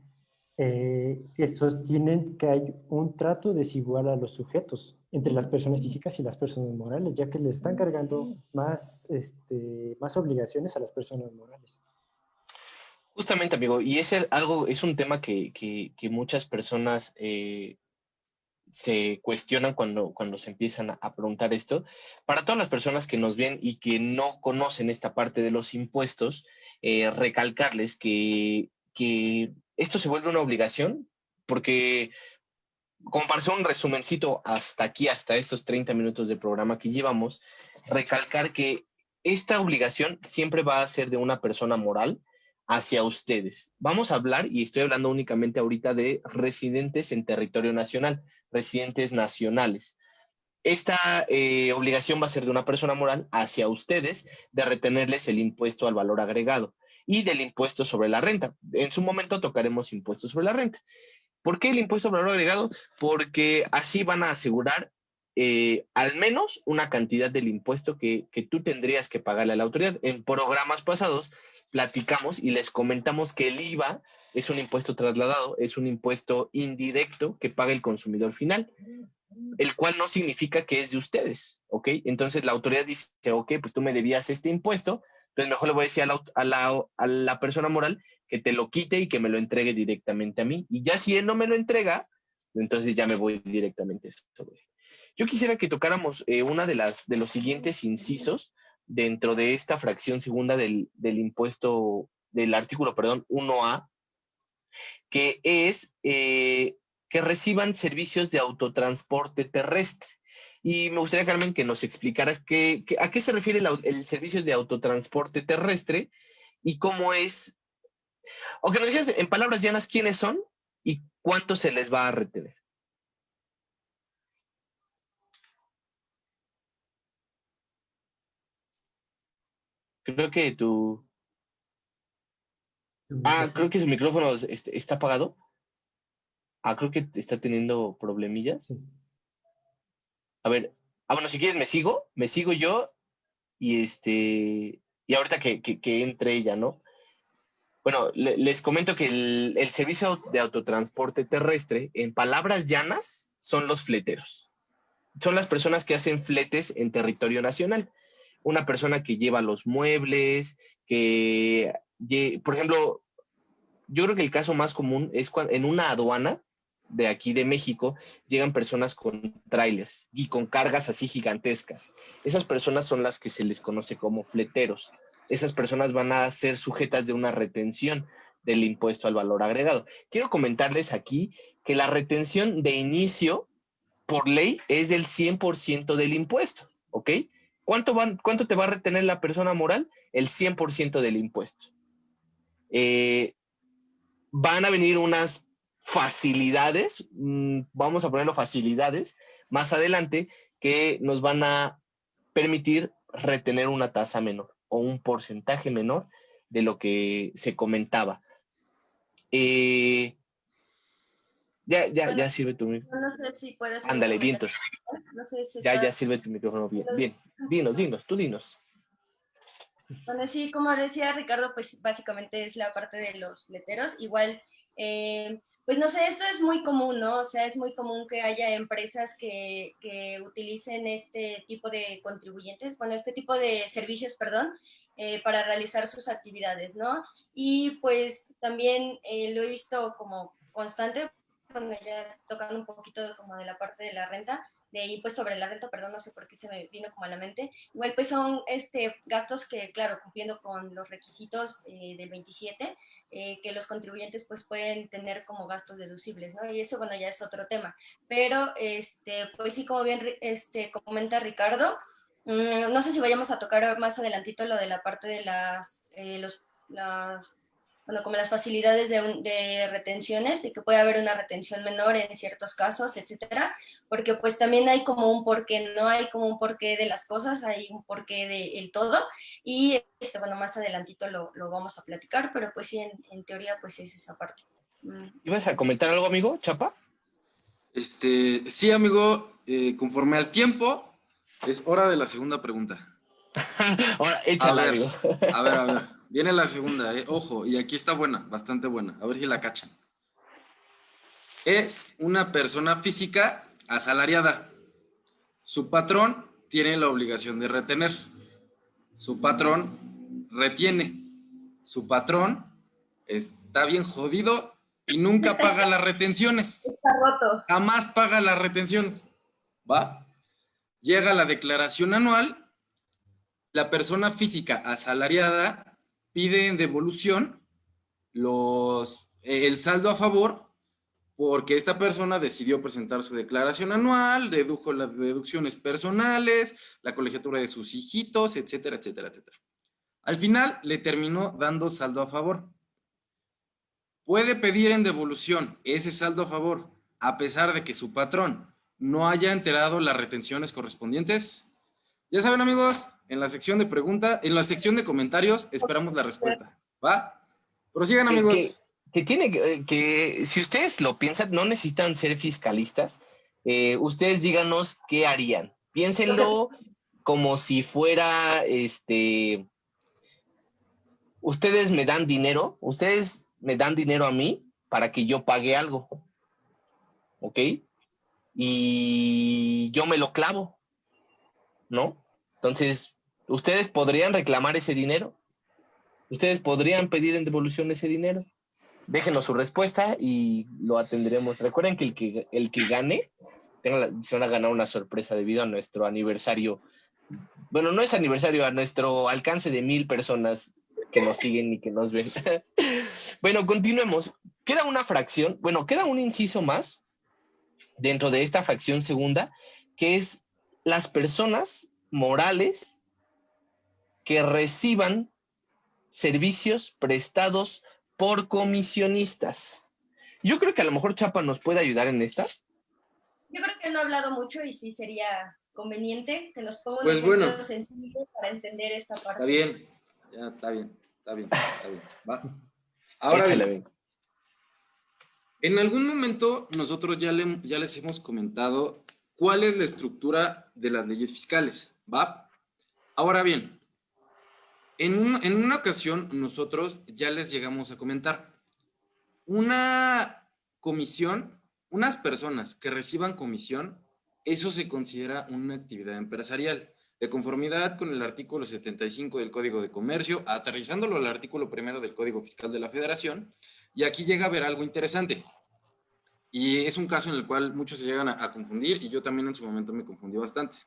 que sostienen que hay un trato desigual a los sujetos entre las personas físicas y las personas morales, ya que le están cargando más obligaciones a las personas morales. Justamente, amigo, y es un tema que muchas personas se cuestionan cuando se empiezan a preguntar esto. Para todas las personas que nos ven y que no conocen esta parte de los impuestos, recalcarles que esto se vuelve una obligación, porque como para hacer un resumencito hasta aquí, hasta estos 30 minutos de programa que llevamos, recalcar que esta obligación siempre va a ser de una persona moral hacia ustedes. Vamos a hablar, y estoy hablando únicamente ahorita de residentes en territorio nacional, residentes nacionales. Esta obligación va a ser de una persona moral hacia ustedes de retenerles el impuesto al valor agregado y del impuesto sobre la renta. En su momento tocaremos impuestos sobre la renta. ¿Por qué el impuesto al valor agregado? Porque así van a asegurar al menos una cantidad del impuesto que tú tendrías que pagarle a la autoridad. En programas pasados platicamos y les comentamos que el IVA es un impuesto trasladado, es un impuesto indirecto que paga el consumidor final, el cual no significa que es de ustedes, ¿ok? Entonces la autoridad dice, ok, pues tú me debías este impuesto, entonces mejor le voy a decir a la persona moral que te lo quite y que me lo entregue directamente a mí. Y ya si él no me lo entrega, entonces ya me voy directamente sobre él. Yo quisiera que tocáramos una de los siguientes incisos dentro de esta fracción segunda del impuesto, del artículo, perdón, 1A, que es que reciban servicios de autotransporte terrestre. Y me gustaría, Carmen, que nos explicaras a qué se refiere el servicio de autotransporte terrestre y cómo es, o que nos digas en palabras llanas quiénes son y cuánto se les va a retener. Creo que tu... creo que su micrófono está apagado. Creo que está teniendo problemillas. Sí. A ver, bueno, si quieres me sigo yo y y ahorita que entre ella, ¿no? Bueno, les comento que el servicio de autotransporte terrestre, en palabras llanas, son los fleteros. Son las personas que hacen fletes en territorio nacional. Una persona que lleva los muebles, por ejemplo, yo creo que el caso más común es cuando en una aduana de aquí de México llegan personas con trailers y con cargas así gigantescas. Esas personas son las que se les conoce como fleteros. Esas personas van a ser sujetas de una retención del impuesto al valor agregado. Quiero comentarles aquí que la retención de inicio por ley es del 100% del impuesto, ¿ok? ¿Cuánto te va a retener la persona moral? El 100% del impuesto. Van a venir unas facilidades, vamos a ponerlo facilidades, más adelante, que nos van a permitir retener una tasa menor o un porcentaje menor de lo que se comentaba. Ya sirve tu micrófono. No sé si puedes. Ándale, vientos. No sé si Ya sirve tu micrófono bien. Bien, tú dinos. Bueno, sí, como decía Ricardo, pues básicamente es la parte de los letreros. Igual, pues no sé, esto es muy común, ¿no? O sea, es muy común que haya empresas que utilicen este tipo de contribuyentes, bueno, este tipo de servicios, perdón, para realizar sus actividades, ¿no? Y pues también lo he visto como constante, bueno, ya tocando un poquito como de la parte de la renta, de impuesto sobre la renta, perdón, no sé por qué se me vino como a la mente. Igual pues son gastos que, claro, cumpliendo con los requisitos del 27, que los contribuyentes pues pueden tener como gastos deducibles, ¿no? Y eso, bueno, ya es otro tema. Pero, pues sí, como bien comenta Ricardo, no sé si vayamos a tocar más adelantito lo de la parte de bueno, como las facilidades de retenciones, de que puede haber una retención menor en ciertos casos, etcétera, porque pues también hay como un porqué, no hay como un porqué de las cosas, hay un porqué del todo, y bueno, más adelantito lo vamos a platicar, pero pues sí, en teoría pues es esa parte. ¿Ibas a comentar algo, amigo, Chapa? Sí, amigo, conforme al tiempo, es hora de la segunda pregunta. Ahora, A échala, ver, amigo. a ver. Viene la segunda, ojo, y aquí está buena, bastante buena. A ver si la cachan. Es una persona física asalariada. Su patrón tiene la obligación de retener. Su patrón retiene. Su patrón está bien jodido y nunca paga las retenciones. Está roto. Jamás paga las retenciones. ¿Va? Llega la declaración anual. La persona física asalariada pide en devolución el saldo a favor porque esta persona decidió presentar su declaración anual, dedujo las deducciones personales, la colegiatura de sus hijitos, etcétera, etcétera, etcétera. Al final le terminó dando saldo a favor. Puede pedir en devolución ese saldo a favor, a pesar de que su patrón no haya enterado las retenciones correspondientes. Ya saben, amigos, en la sección de preguntas, en la sección de comentarios, esperamos la respuesta. ¿Va? Prosigan, amigos. Que si ustedes lo piensan, no necesitan ser fiscalistas. Ustedes díganos qué harían. Piénsenlo como si fuera, ustedes me dan dinero a mí para que yo pague algo, ¿ok? Y yo me lo clavo, ¿no? Entonces, ¿ustedes podrían reclamar ese dinero? ¿Ustedes podrían pedir en devolución ese dinero? Déjenos su respuesta y lo atenderemos. Recuerden que el que gane se van a ganar una sorpresa debido a nuestro aniversario. Bueno, no es aniversario, a nuestro alcance de 1,000 personas que nos siguen y que nos ven. Bueno, continuemos. Queda una fracción, bueno, queda un inciso más dentro de esta fracción segunda, que es las personas morales que reciban servicios prestados por comisionistas. Yo creo que a lo mejor Chapa nos puede ayudar en esta. Yo creo que él no ha hablado mucho y sí sería conveniente que nos ponga un Pues ejemplo bueno, sencillo para entender esta parte. está bien, ya está bien. Va. Ahora Échale, bien, ven. en algún momento nosotros ya les hemos comentado cuál es la estructura de las leyes fiscales, ¿va? Ahora bien, en una ocasión nosotros ya les llegamos a comentar, una comisión, unas personas que reciban comisión, eso se considera una actividad empresarial, de conformidad con el artículo 75 del Código de Comercio, aterrizándolo al artículo 1 del Código Fiscal de la Federación, y aquí llega a ver algo interesante. Y es un caso en el cual muchos se llegan a confundir, y yo también en su momento me confundí bastante.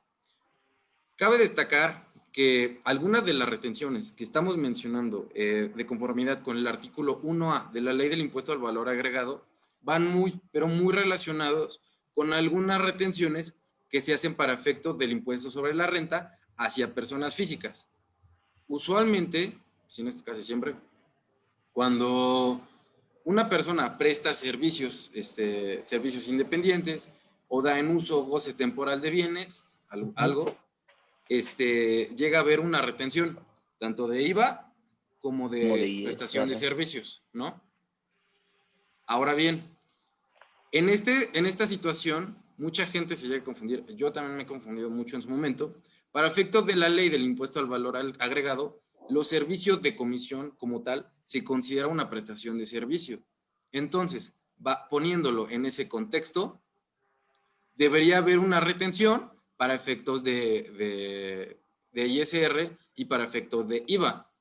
Cabe destacar que algunas de las retenciones que estamos mencionando de conformidad con el artículo 1A de la Ley del Impuesto al Valor Agregado van muy, pero muy relacionados con algunas retenciones que se hacen para efectos del impuesto sobre la renta hacia personas físicas. Usualmente, si no es que casi siempre, cuando una persona presta servicios, servicios independientes o da en uso o goce temporal de bienes, algo, llega a haber una retención, tanto de IVA como de prestación de servicios, ¿no? Ahora bien, en esta situación, mucha gente se llega a confundir, yo también me he confundido mucho en su momento, para efectos de la ley del impuesto al valor agregado, los servicios de comisión como tal se considera una prestación de servicio. Entonces, poniéndolo en ese contexto, debería haber una retención para efectos de ISR y para efectos de IVA.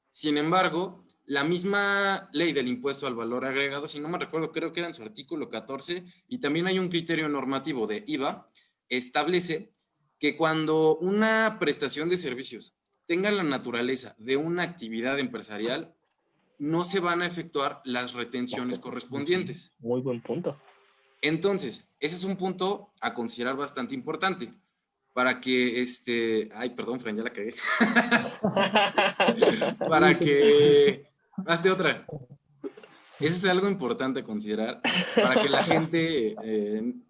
Sin embargo, la misma ley del impuesto al valor agregado, si no me recuerdo, creo que era en su artículo 14, y también hay un criterio normativo de IVA, establece que cuando una prestación de servicios tenga la naturaleza de una actividad empresarial, no se van a efectuar las retenciones correspondientes. Muy buen punto. Entonces, ese es un punto a considerar bastante importante para que, ay, perdón, Fran, ya la cagué. Para que, hazte otra. Eso es algo importante a considerar para que la gente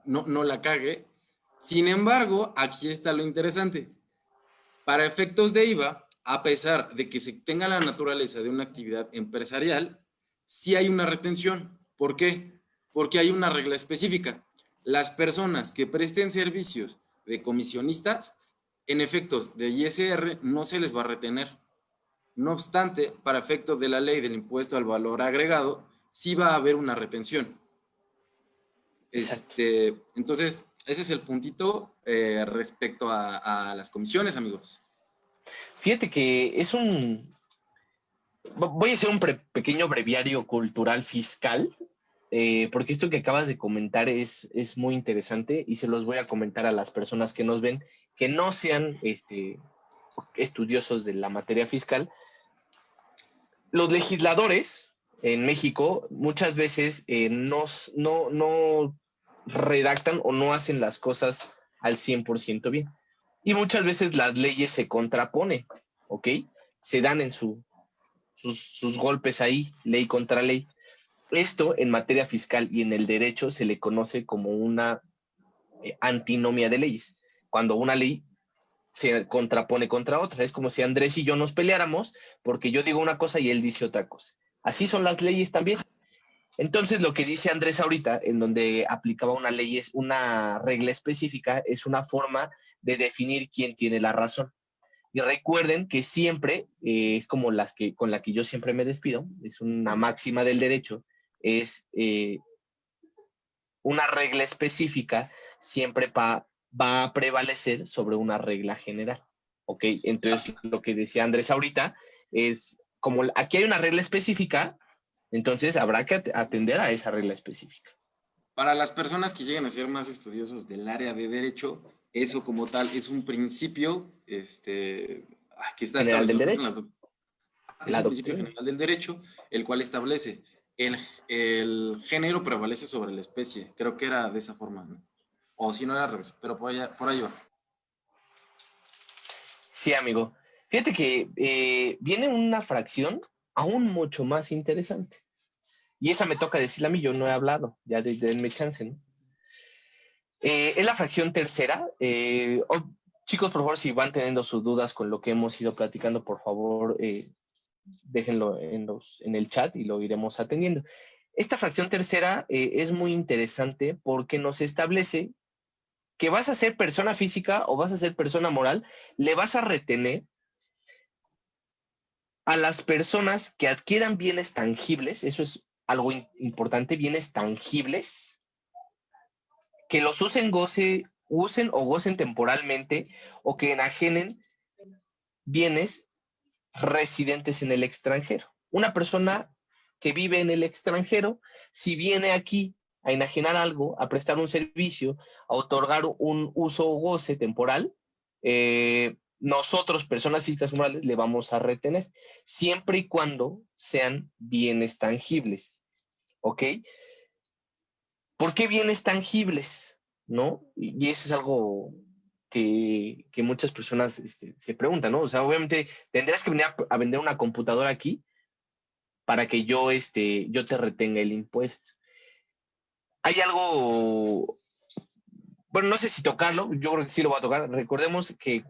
no la cague. Sin embargo, aquí está lo interesante. Para efectos de IVA, a pesar de que se tenga la naturaleza de una actividad empresarial, sí hay una retención. ¿Por qué? Porque hay una regla específica. Las personas que presten servicios de comisionistas, en efectos de ISR, no se les va a retener. No obstante, para efectos de la ley del impuesto al valor agregado, sí va a haber una retención. Entonces, ese es el puntito respecto a las comisiones, amigos. Fíjate que es voy a hacer un pequeño breviario cultural fiscal, porque esto que acabas de comentar es muy interesante y se los voy a comentar a las personas que nos ven, que no sean estudiosos de la materia fiscal. Los legisladores en México muchas veces no redactan o no hacen las cosas al 100% bien. Y muchas veces las leyes se contraponen, ¿ok? Se dan en sus golpes ahí, ley contra ley. Esto en materia fiscal y en el derecho se le conoce como una antinomia de leyes. Cuando una ley se contrapone contra otra. Es como si Andrés y yo nos peleáramos porque yo digo una cosa y él dice otra cosa. Así son las leyes también. Entonces, lo que dice Andrés ahorita, en donde aplicaba una ley, es una regla específica, es una forma de definir quién tiene la razón. Y recuerden que siempre, es como con la que yo siempre me despido, es una máxima del derecho, es una regla específica siempre va a prevalecer sobre una regla general. ¿Ok? Entonces, lo que decía Andrés ahorita es, como aquí hay una regla específica, entonces habrá que atender a esa regla específica. Para las personas que lleguen a ser más estudiosos del área de derecho, eso como tal es un principio que está general del establecido derecho. Es un principio general del derecho, el cual establece el género prevalece sobre la especie. Creo que era de esa forma, ¿no? O si no era al revés, pero por ahí va. Sí, amigo. Fíjate que viene una fracción aún mucho más interesante. Y esa me toca decirla a mí, yo no he hablado, ya denme chance, ¿no? Es la fracción tercera. Chicos, por favor, si van teniendo sus dudas con lo que hemos ido platicando, por favor, déjenlo en el chat y lo iremos atendiendo. Esta fracción tercera es muy interesante porque nos establece que vas a ser persona física o vas a ser persona moral, le vas a retener a las personas que adquieran bienes tangibles, eso es algo importante, bienes tangibles, que los usen o gocen temporalmente o que enajenen bienes residentes en el extranjero. Una persona que vive en el extranjero, si viene aquí a enajenar algo, a prestar un servicio, a otorgar un uso o goce temporal, nosotros, personas físicas o morales, le vamos a retener, siempre y cuando sean bienes tangibles. ¿Ok? ¿Por qué bienes tangibles? ¿No? Y eso es algo que muchas personas se preguntan, ¿no? O sea, obviamente tendrías que venir a vender una computadora aquí para que yo te retenga el impuesto. Hay algo, bueno, no sé si tocarlo, yo creo que sí lo voy a tocar. Recordemos que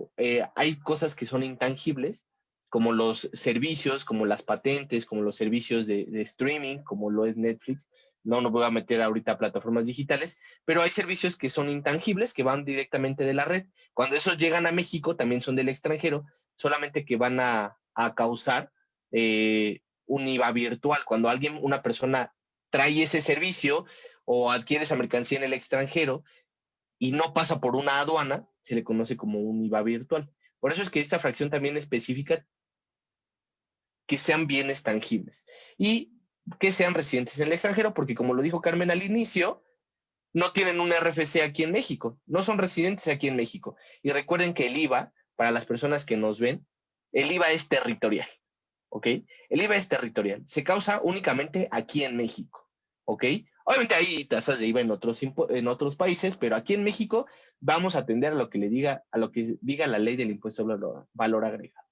hay cosas que son intangibles, como los servicios, como las patentes, como los servicios de streaming, como lo es Netflix. No nos voy a meter ahorita a plataformas digitales, pero hay servicios que son intangibles, que van directamente de la red. Cuando esos llegan a México, también son del extranjero, solamente que van a causar un IVA virtual. Cuando una persona trae ese servicio o adquiere esa mercancía en el extranjero, y no pasa por una aduana, se le conoce como un IVA virtual. Por eso es que esta fracción también especifica que sean bienes tangibles y que sean residentes en el extranjero, porque como lo dijo Carmen al inicio, no tienen un RFC aquí en México, no son residentes aquí en México. Y recuerden que el IVA, para las personas que nos ven, el IVA es territorial, ¿ok? El IVA es territorial, se causa únicamente aquí en México, ¿ok? Obviamente hay tasas de IVA en otros países, pero aquí en México vamos a atender a lo que diga la ley del impuesto al valor agregado.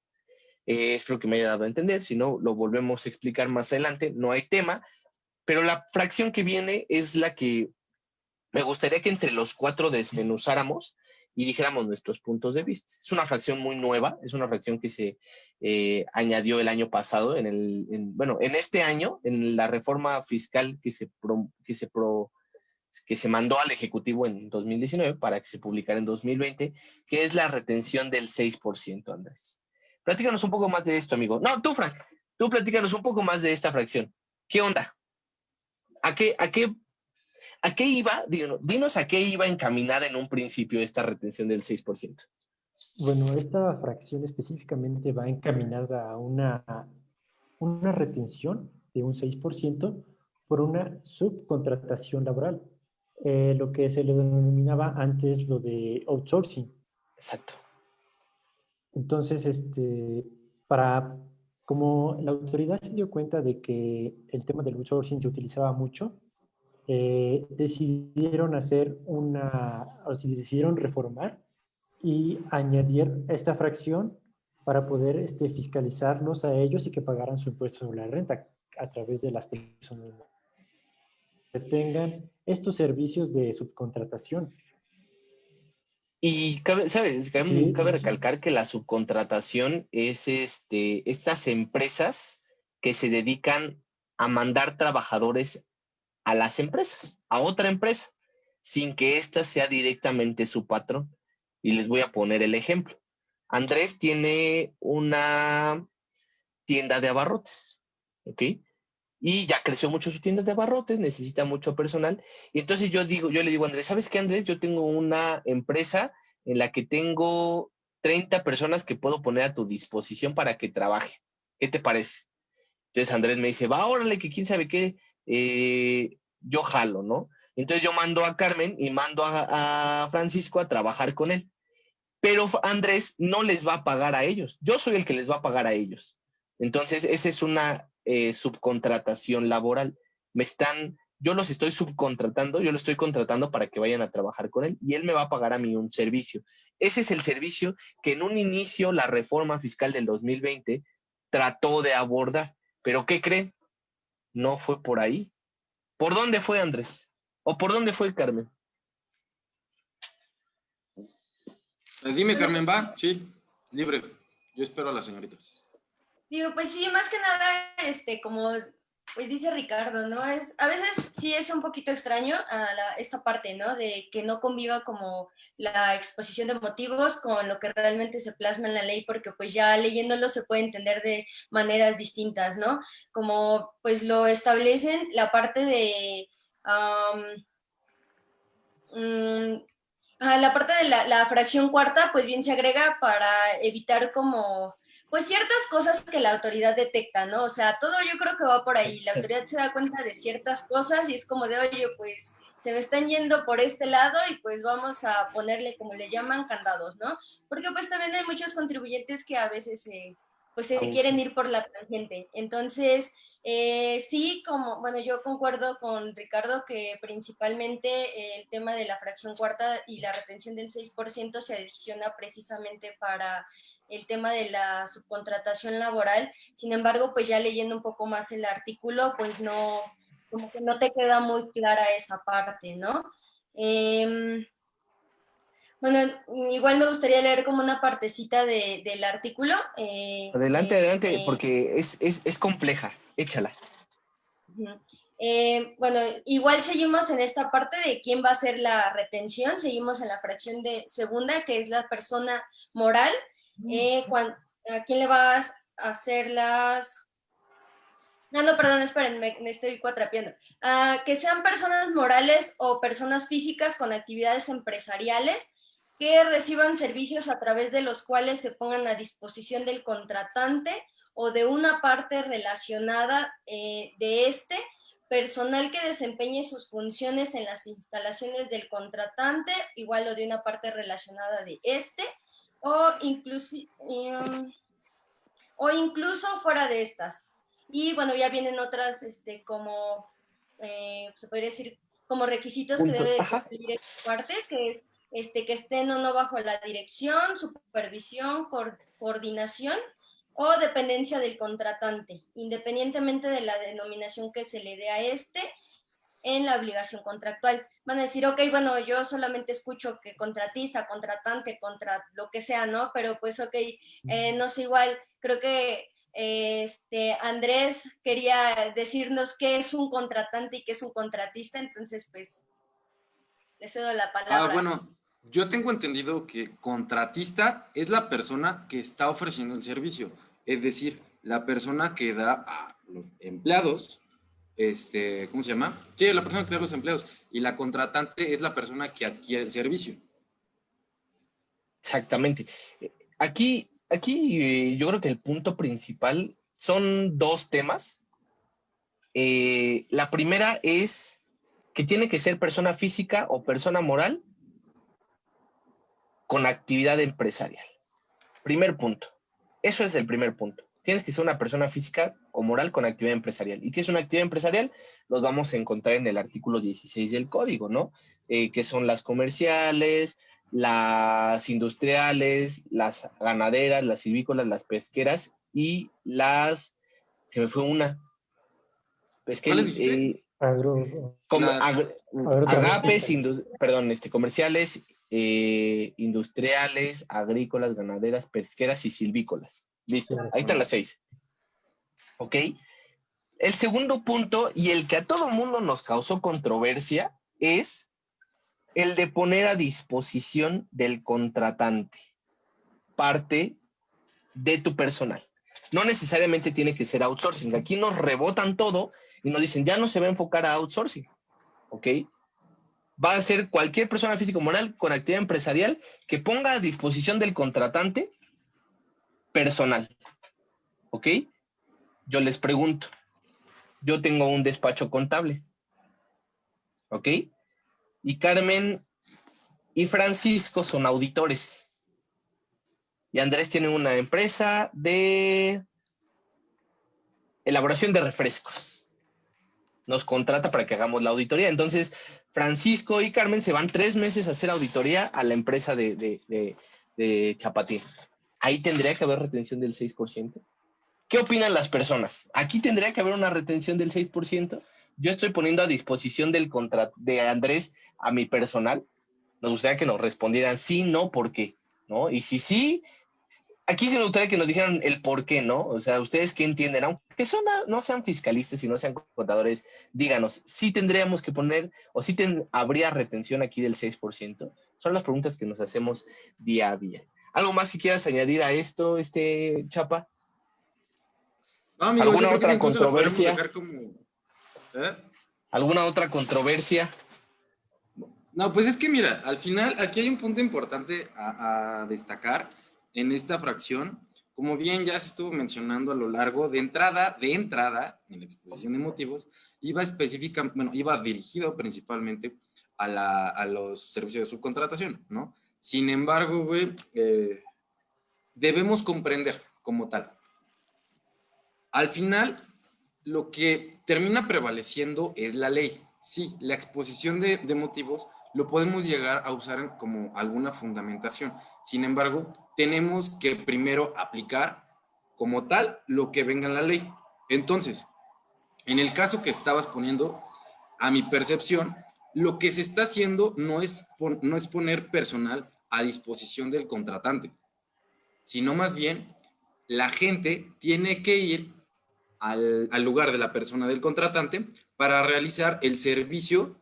Espero que me haya dado a entender, si no, lo volvemos a explicar más adelante, no hay tema, pero la fracción que viene es la que me gustaría que entre los cuatro desmenuzáramos y dijéramos nuestros puntos de vista. Es una fracción muy nueva, es una fracción que se añadió el año pasado, en este año, en la reforma fiscal que se mandó al Ejecutivo en 2019 para que se publicara en 2020, que es la retención del 6%, Andrés. Platícanos un poco más de esto, amigo. No, tú, Frank, tú platícanos un poco más de esta fracción. ¿Qué onda? ¿A qué iba? Dinos a qué iba encaminada en un principio esta retención del 6%. Bueno, esta fracción específicamente va encaminada a una retención de un 6% por una subcontratación laboral, lo que se le denominaba antes lo de outsourcing. Exacto. Entonces, como la autoridad se dio cuenta de que el tema del outsourcing se utilizaba mucho, decidieron reformar y añadir esta fracción para poder fiscalizarlos a ellos y que pagaran su impuesto sobre la renta a través de las personas que tengan estos servicios de subcontratación. Y cabe, ¿sabes? Sí, Cabe recalcar que la subcontratación es estas empresas que se dedican a mandar trabajadores a las empresas, a otra empresa, sin que ésta sea directamente su patrón. Y les voy a poner el ejemplo. Andrés tiene una tienda de abarrotes, ¿ok? Y ya creció mucho su tienda de abarrotes, necesita mucho personal. Y entonces yo le digo a Andrés, ¿sabes qué, Andrés? Yo tengo una empresa en la que tengo 30 personas que puedo poner a tu disposición para que trabaje. ¿Qué te parece? Entonces Andrés me dice, va, órale, que quién sabe qué, yo jalo, ¿no? Entonces yo mando a Carmen y mando a Francisco a trabajar con él. Pero Andrés no les va a pagar a ellos. Yo soy el que les va a pagar a ellos. Entonces, esa es una subcontratación laboral. Yo los estoy subcontratando, yo lo estoy contratando para que vayan a trabajar con él y él me va a pagar a mí un servicio. Ese es el servicio que en un inicio la reforma fiscal del 2020 trató de abordar. Pero ¿qué creen? No fue por ahí. ¿Por dónde fue, Andrés? ¿O por dónde fue, Carmen? Dime, Carmen, va, sí, libre. Yo espero a las señoritas. Digo, pues sí, más que nada, como Pues dice Ricardo, ¿no? A veces sí es un poquito extraño esta parte, ¿no? De que no conviva como la exposición de motivos con lo que realmente se plasma en la ley, porque pues ya leyéndolo se puede entender de maneras distintas, ¿no? Como pues lo establecen la parte de... la parte de la fracción cuarta, pues bien se agrega para evitar como, pues ciertas cosas que la autoridad detecta, ¿no? O sea, todo yo creo que va por ahí. La autoridad se da cuenta de ciertas cosas y es como de, oye, pues se me están yendo por este lado y pues vamos a ponerle, como le llaman, candados, ¿no? Porque pues también hay muchos contribuyentes que a veces pues se quieren ir por la tangente. Entonces, sí, como, bueno, yo concuerdo con Ricardo que principalmente el tema de la fracción cuarta y la retención del 6% se adiciona precisamente para el tema de la subcontratación laboral. Sin embargo, pues ya leyendo un poco más el artículo, pues no, como que no te queda muy clara esa parte, ¿no? Bueno, igual me gustaría leer como una partecita del artículo. Adelante, adelante, porque es compleja. Échala. Bueno, igual seguimos en esta parte de quién va a hacer la retención, seguimos en la fracción de segunda, que es la persona moral, a quién le vas a hacer las... no, perdón, esperen, me estoy cuatrapeando. Que sean personas morales o personas físicas con actividades empresariales que reciban servicios a través de los cuales se pongan a disposición del contratante o de una parte relacionada de este, personal que desempeñe sus funciones en las instalaciones del contratante, igual o de una parte relacionada de este, o incluso fuera de estas. Y bueno, ya vienen otras como, se podría decir, como requisitos que Punto. debe de Ajá. cumplir esta parte, que es que estén o no bajo la dirección, supervisión, coordinación o dependencia del contratante, independientemente de la denominación que se le dé a este en la obligación contractual. Van a decir, ok, bueno, yo solamente escucho que contratista, contratante, contra lo que sea, ¿no? Pero pues, ok, no sé, igual, creo que Andrés quería decirnos qué es un contratante y qué es un contratista, entonces pues le cedo la palabra. Bueno, yo tengo entendido que contratista es la persona que está ofreciendo el servicio, es decir, la persona que da a los empleados, ¿cómo se llama? Sí, la persona que da a los empleados, y la contratante es la persona que adquiere el servicio. Exactamente. Aquí yo creo que el punto principal son dos temas. La primera es que tiene que ser persona física o persona moral con actividad empresarial. Primer punto. Eso es el primer punto. Tienes que ser una persona física o moral con actividad empresarial. ¿Y qué es una actividad empresarial? Los vamos a encontrar en el artículo 16 del código, ¿no? Que son las comerciales, las industriales, las ganaderas, las silvícolas, las pesqueras y las... Se me fue una. ¿Cuáles dijiste? Las... Agapes, comerciales, industriales, agrícolas, ganaderas, pesqueras y silvícolas. Listo, ahí están las 6. ¿Ok? El segundo punto, y el que a todo mundo nos causó controversia, es el de poner a disposición del contratante parte de tu personal. No necesariamente tiene que ser outsourcing. Aquí nos rebotan todo y nos dicen, ya no se va a enfocar a outsourcing. ¿Ok? Va a ser cualquier persona física o moral con actividad empresarial que ponga a disposición del contratante personal. ¿Ok? Yo les pregunto, yo tengo un despacho contable. ¿Ok? Y Carmen y Francisco son auditores. Y Andrés tiene una empresa de elaboración de refrescos. Nos contrata para que hagamos la auditoría. Entonces, Francisco y Carmen se van 3 meses a hacer auditoría a la empresa de Chapatín. Ahí tendría que haber retención del 6%. ¿Qué opinan las personas? ¿Aquí tendría que haber una retención del 6%? Yo estoy poniendo a disposición del contrato de Andrés a mi personal. Nos gustaría que nos respondieran sí, no, ¿por qué? ¿No? Y si sí, Aquí se me gustaría que nos dijeran el por qué, ¿no? O sea, ustedes qué entienden, aunque no sean fiscalistas y no sean contadores, díganos, ¿sí tendríamos que poner o sí habría retención aquí del 6%? Son las preguntas que nos hacemos día a día. ¿Algo más que quieras añadir a esto, Chapa? No, amigo, yo ¿Alguna creo que eso otra incluso lo podríamos controversia? dejar como... ¿eh? ¿Alguna otra controversia? No, pues es que mira, al final aquí hay un punto importante a destacar en esta fracción. Como bien ya se estuvo mencionando a lo largo, de entrada, en la exposición de motivos, iba dirigido principalmente a los servicios de subcontratación, ¿no? Sin embargo, güey, debemos comprender como tal. Al final, lo que termina prevaleciendo es la ley. Sí, la exposición de motivos lo podemos llegar a usar como alguna fundamentación. Sin embargo, tenemos que primero aplicar como tal lo que venga en la ley. Entonces, en el caso que estabas poniendo, a mi percepción, lo que se está haciendo no es poner personal a disposición del contratante, sino más bien la gente tiene que ir al lugar de la persona del contratante para realizar el servicio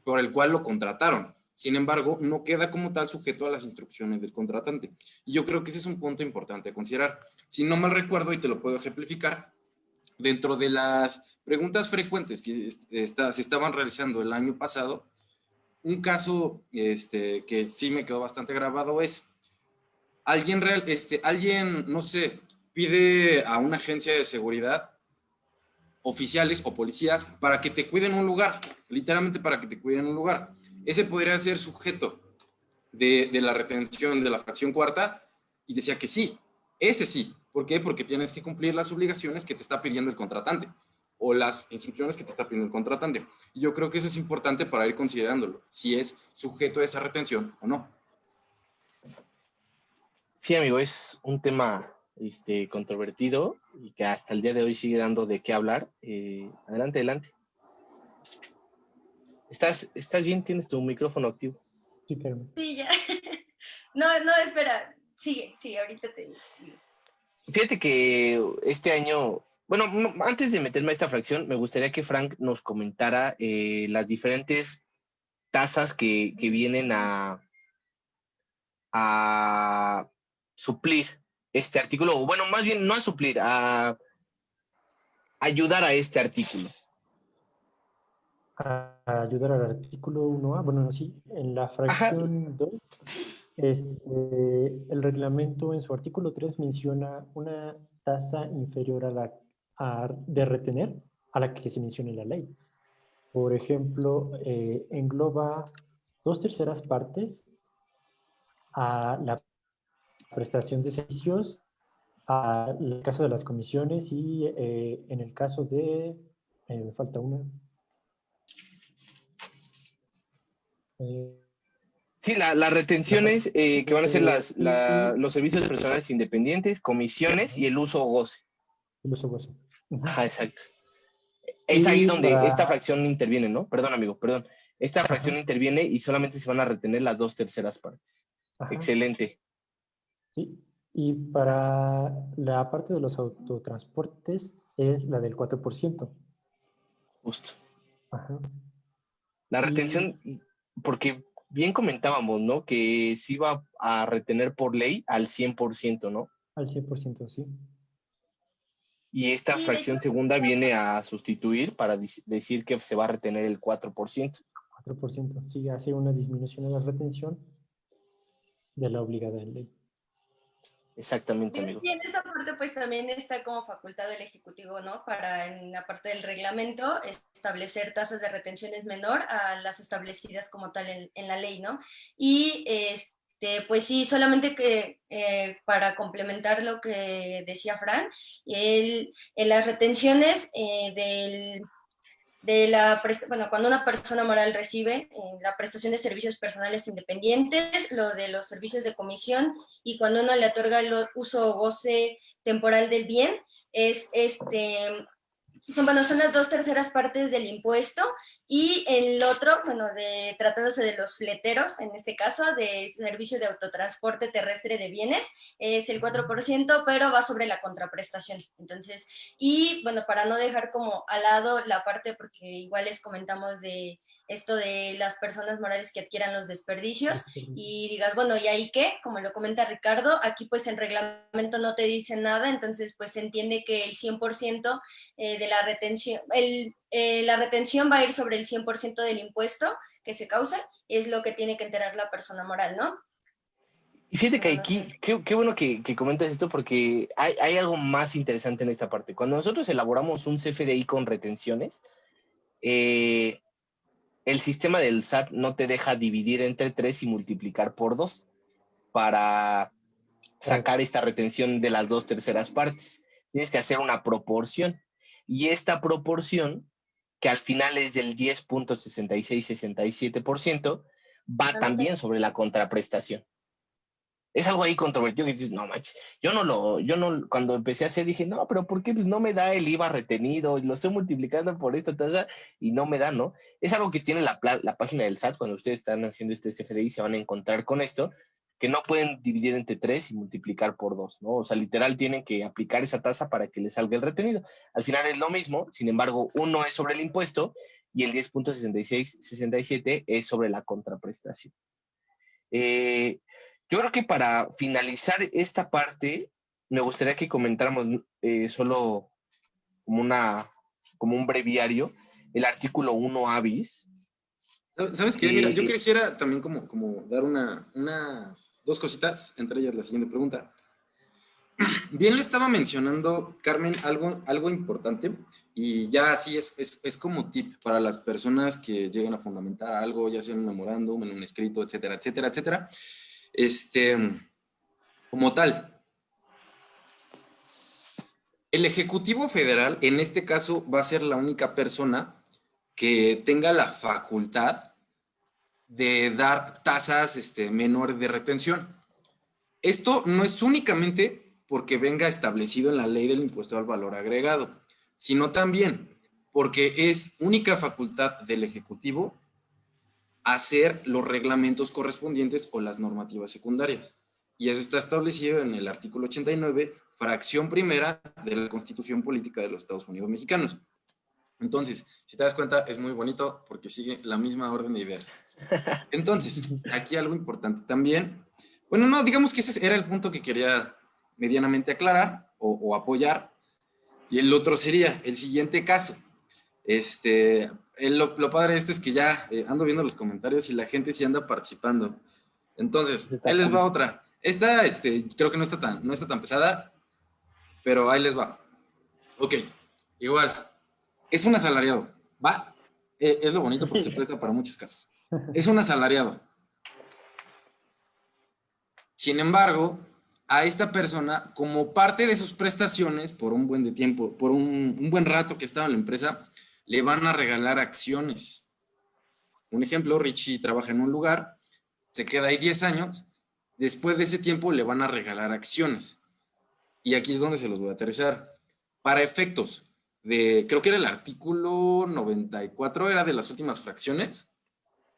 por el cual lo contrataron. Sin embargo, no queda como tal sujeto a las instrucciones del contratante. Y yo creo que ese es un punto importante a considerar. Si no mal recuerdo, y te lo puedo ejemplificar, dentro de las preguntas frecuentes que se estaban realizando el año pasado, un caso que sí me quedó bastante grabado es alguien, no sé, pide a una agencia de seguridad oficiales o policías para que te cuiden un lugar, literalmente para que te cuiden un lugar. Ese podría ser sujeto de la retención de la fracción cuarta y decía que sí, ese sí. ¿Por qué? Porque tienes que cumplir las obligaciones que te está pidiendo el contratante o las instrucciones que te está pidiendo el contratante. Y yo creo que eso es importante para ir considerándolo, si es sujeto a esa retención o no. Sí, amigo, es un tema controvertido y que hasta el día de hoy sigue dando de qué hablar. Adelante, adelante. ¿Estás bien? ¿Tienes tu micrófono activo? Sí, Carmen. Sí, ya. No, no, espera. Sigue, ahorita te digo. Fíjate que este año, bueno, antes de meterme a esta fracción, me gustaría que Frank nos comentara las diferentes tasas que vienen a suplir este artículo, o bueno, más bien no a suplir, a ayudar a este artículo. A ayudar al artículo 1A, bueno, no, sí, en la Ajá, fracción 2, el reglamento en su artículo 3 menciona una tasa inferior de retener a la que se menciona en la ley. Por ejemplo, engloba 2/3 a la prestación de servicios, en el caso de las comisiones y en el caso de, me falta una, eh, sí, las la retenciones que van a ser y los servicios personales independientes, comisiones y el uso o goce. el uso goce. Ajá, exacto. Es ahí Y donde esta para, fracción interviene, ¿no? Perdón, amigo, perdón. Esta ajá, fracción interviene y solamente se van a retener las 2/3 partes. ajá, Excelente. sí. Y para la parte de los autotransportes es la del 4%. Justo. Ajá. La Y retención, porque bien comentábamos, ¿no? Que se iba a retener por ley al 100%, ¿no? al 100%, sí. Y esta Sí, de hecho, fracción segunda viene a sustituir para decir que se va a retener el 4%. 4%, sí, hace una disminución en la retención de la obligada en ley. Exactamente, amigo. y en esta parte pues también está como facultad del Ejecutivo, ¿no? Para en la parte del reglamento establecer tasas de retenciones menor a las establecidas como tal en la ley, ¿no? Y pues sí, solamente que para complementar lo que decía Fran, en las retenciones cuando una persona moral recibe la prestación de servicios personales independientes, lo de los servicios de comisión, y cuando uno le otorga el uso o goce temporal del bien, es son las 2/3 del impuesto, y el otro, tratándose de los fleteros, en este caso, de servicio de autotransporte terrestre de bienes, es el 4%, pero va sobre la contraprestación. Entonces, y bueno, para no dejar como al lado la parte, porque igual les comentamos de esto de las personas morales que adquieran los desperdicios, y digas, bueno, ¿y ahí qué? Como lo comenta Ricardo, aquí pues el reglamento no te dice nada, entonces pues se entiende que el 100% de la retención, la retención va a ir sobre el 100% del impuesto que se causa, es lo que tiene que enterar la persona moral, ¿no? Y fíjate que No, no aquí, sé. qué bueno que comentas esto porque hay algo más interesante en esta parte. Cuando nosotros elaboramos un CFDI con retenciones, el sistema del SAT no te deja dividir entre 3 y multiplicar por 2 para sacar esta retención de las 2/3 partes. Tienes que hacer una proporción. Y esta proporción, que al final es del 10.6667%, va también sobre la contraprestación. Es algo ahí controvertido que dices, no manches, cuando empecé a hacer dije, no, pero ¿por qué? Pues no me da el IVA retenido y lo estoy multiplicando por esta tasa y no me da, ¿no? Es algo que tiene la página del SAT. Cuando ustedes están haciendo este CFDI se van a encontrar con esto, que no pueden dividir entre 3 y multiplicar por 2, ¿no? O sea, literal tienen que aplicar esa tasa para que les salga el retenido. Al final es lo mismo, sin embargo, uno es sobre el impuesto y el 10.6667 es sobre la contraprestación. Yo creo que para finalizar esta parte, me gustaría que comentáramos solo como, como un breviario, el artículo 1A bis. ¿Sabes qué? Mira, yo quisiera también como dar unas dos cositas, entre ellas la siguiente pregunta. Bien le estaba mencionando, Carmen, algo importante, y ya así es como tip para las personas que lleguen a fundamentar algo, ya sea en un memorándum, en un escrito, etcétera, etcétera, etcétera. Como tal, el Ejecutivo Federal, en este caso, va a ser la única persona que tenga la facultad de dar tasas menores de retención. Esto no es únicamente porque venga establecido en la ley del impuesto al valor agregado, sino también porque es única facultad del Ejecutivo hacer los reglamentos correspondientes o las normativas secundarias. Y eso está establecido en el artículo 89, fracción primera de la Constitución Política de los Estados Unidos Mexicanos. Entonces, si te das cuenta, es muy bonito porque sigue la misma orden de ideas. Entonces, aquí algo importante también. Bueno, no, digamos que ese era el punto que quería medianamente aclarar o apoyar. Y el otro sería el siguiente caso. Lo padre de esto es que ya ando viendo los comentarios y la gente sí anda participando. Entonces, ahí les va otra. Esta, creo que no está tan pesada, pero ahí les va. Ok, igual. Es un asalariado, ¿va? Es lo bonito porque se presta para muchos casos. Es un asalariado. Sin embargo, a esta persona, como parte de sus prestaciones, por un buen de tiempo, por un buen rato que estaba en la empresa, le van a regalar acciones. Un ejemplo, Richie trabaja en un lugar, se queda ahí 10 años, después de ese tiempo le van a regalar acciones. Y aquí es donde se los voy a aterrizar. Para efectos creo que era el artículo 94, era de las últimas fracciones,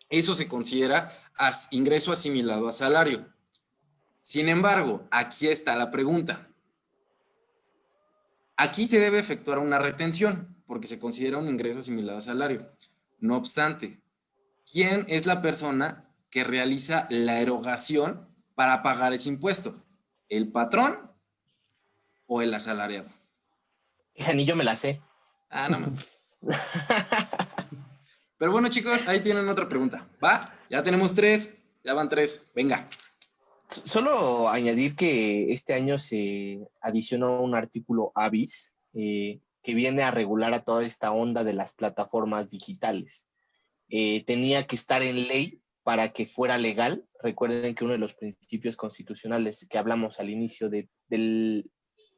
eso se considera ingreso asimilado a salario. Sin embargo, aquí está la pregunta. Aquí se debe efectuar una retención, porque se considera un ingreso asimilado a salario. No obstante, ¿quién es la persona que realiza la erogación para pagar ese impuesto? ¿El patrón o el asalariado? Esa ni yo me la sé. Ah, no mames. Pero bueno, chicos, ahí tienen otra pregunta. ¿Va? Ya tenemos 3, ya van 3. Venga. Solo añadir que este año se adicionó un artículo ABIS que viene a regular a toda esta onda de las plataformas digitales. Tenía que estar en ley para que fuera legal. Recuerden que uno de los principios constitucionales que hablamos al inicio de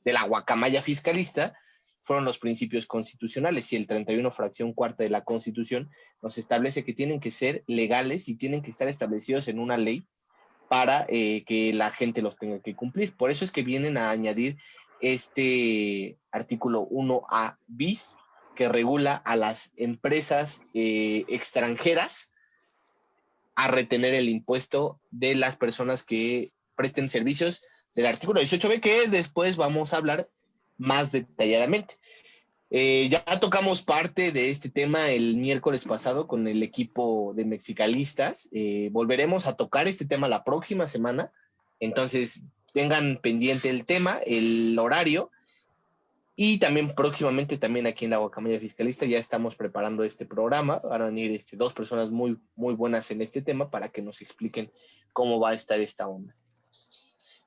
la guacamaya fiscalista fueron los principios constitucionales, y el 31 fracción cuarta de la Constitución nos establece que tienen que ser legales y tienen que estar establecidos en una ley para que la gente los tenga que cumplir. Por eso es que vienen a añadir este artículo 1A bis que regula a las empresas extranjeras a retener el impuesto de las personas que presten servicios del artículo 18b, que después vamos a hablar más detalladamente. Ya tocamos parte de este tema el miércoles pasado con el equipo de Mexicalistas. Volveremos a tocar este tema la próxima semana. Entonces, tengan pendiente el tema, el horario. Y también próximamente, también aquí en la Guacamaya Fiscalista, ya estamos preparando este programa. Van a venir dos personas muy, muy buenas en este tema para que nos expliquen cómo va a estar esta onda.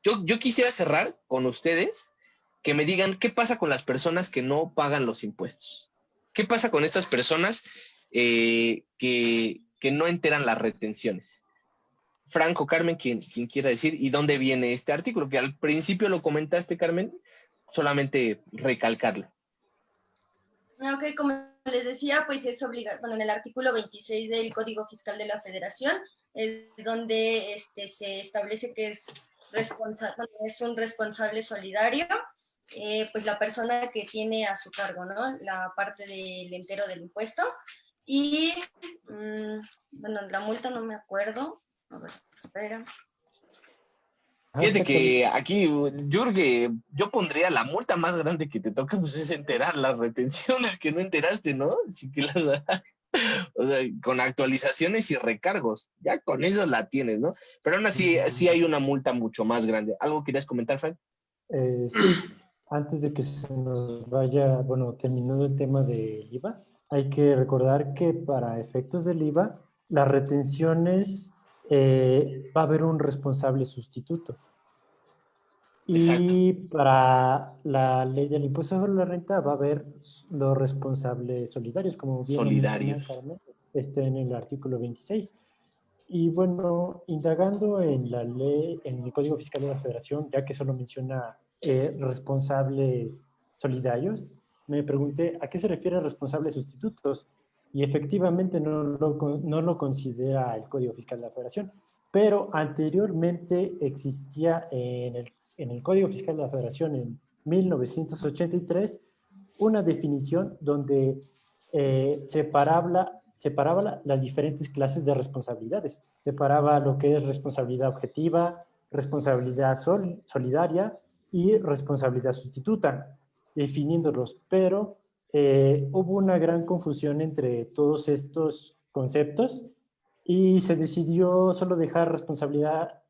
Yo quisiera cerrar con ustedes, que me digan qué pasa con las personas que no pagan los impuestos. ¿Qué pasa con estas personas que no enteran las retenciones? Franco, Carmen, quien quiera decir, ¿y dónde viene este artículo? Que al principio lo comentaste, Carmen, solamente recalcarlo. Ok, como les decía, pues es obligatorio, bueno, en el artículo 26 del Código Fiscal de la Federación es donde se establece que es un responsable solidario, pues la persona que tiene a su cargo, ¿no? La parte del entero del impuesto. Y, bueno, la multa no me acuerdo. A ver, espera. Fíjate que aquí, yo creo que yo pondría la multa más grande que te toca, pues es enterar las retenciones que no enteraste, ¿no? Así que o sea, con actualizaciones y recargos, ya con eso la tienes, ¿no? Pero aún así, sí hay una multa mucho más grande. ¿Algo querías comentar, Frank? Sí, antes de que se nos vaya, bueno, terminando el tema del IVA, hay que recordar que para efectos del IVA, las retenciones va a haber un responsable sustituto. Exacto. Y para la ley del impuesto sobre la renta va a haber los responsables solidarios, como bien lo menciona Solidarios. Carmen, en el artículo 26. Y bueno, indagando en la ley, en el Código Fiscal de la Federación, ya que solo menciona responsables solidarios, me pregunté a qué se refiere responsables sustitutos. Y efectivamente no lo considera el Código Fiscal de la Federación, pero anteriormente existía en el Código Fiscal de la Federación en 1983 una definición donde separaba las diferentes clases de responsabilidades. Separaba lo que es responsabilidad objetiva, responsabilidad solidaria y responsabilidad sustituta, definiéndolos. Pero hubo una gran confusión entre todos estos conceptos y se decidió solo dejar responsabilidad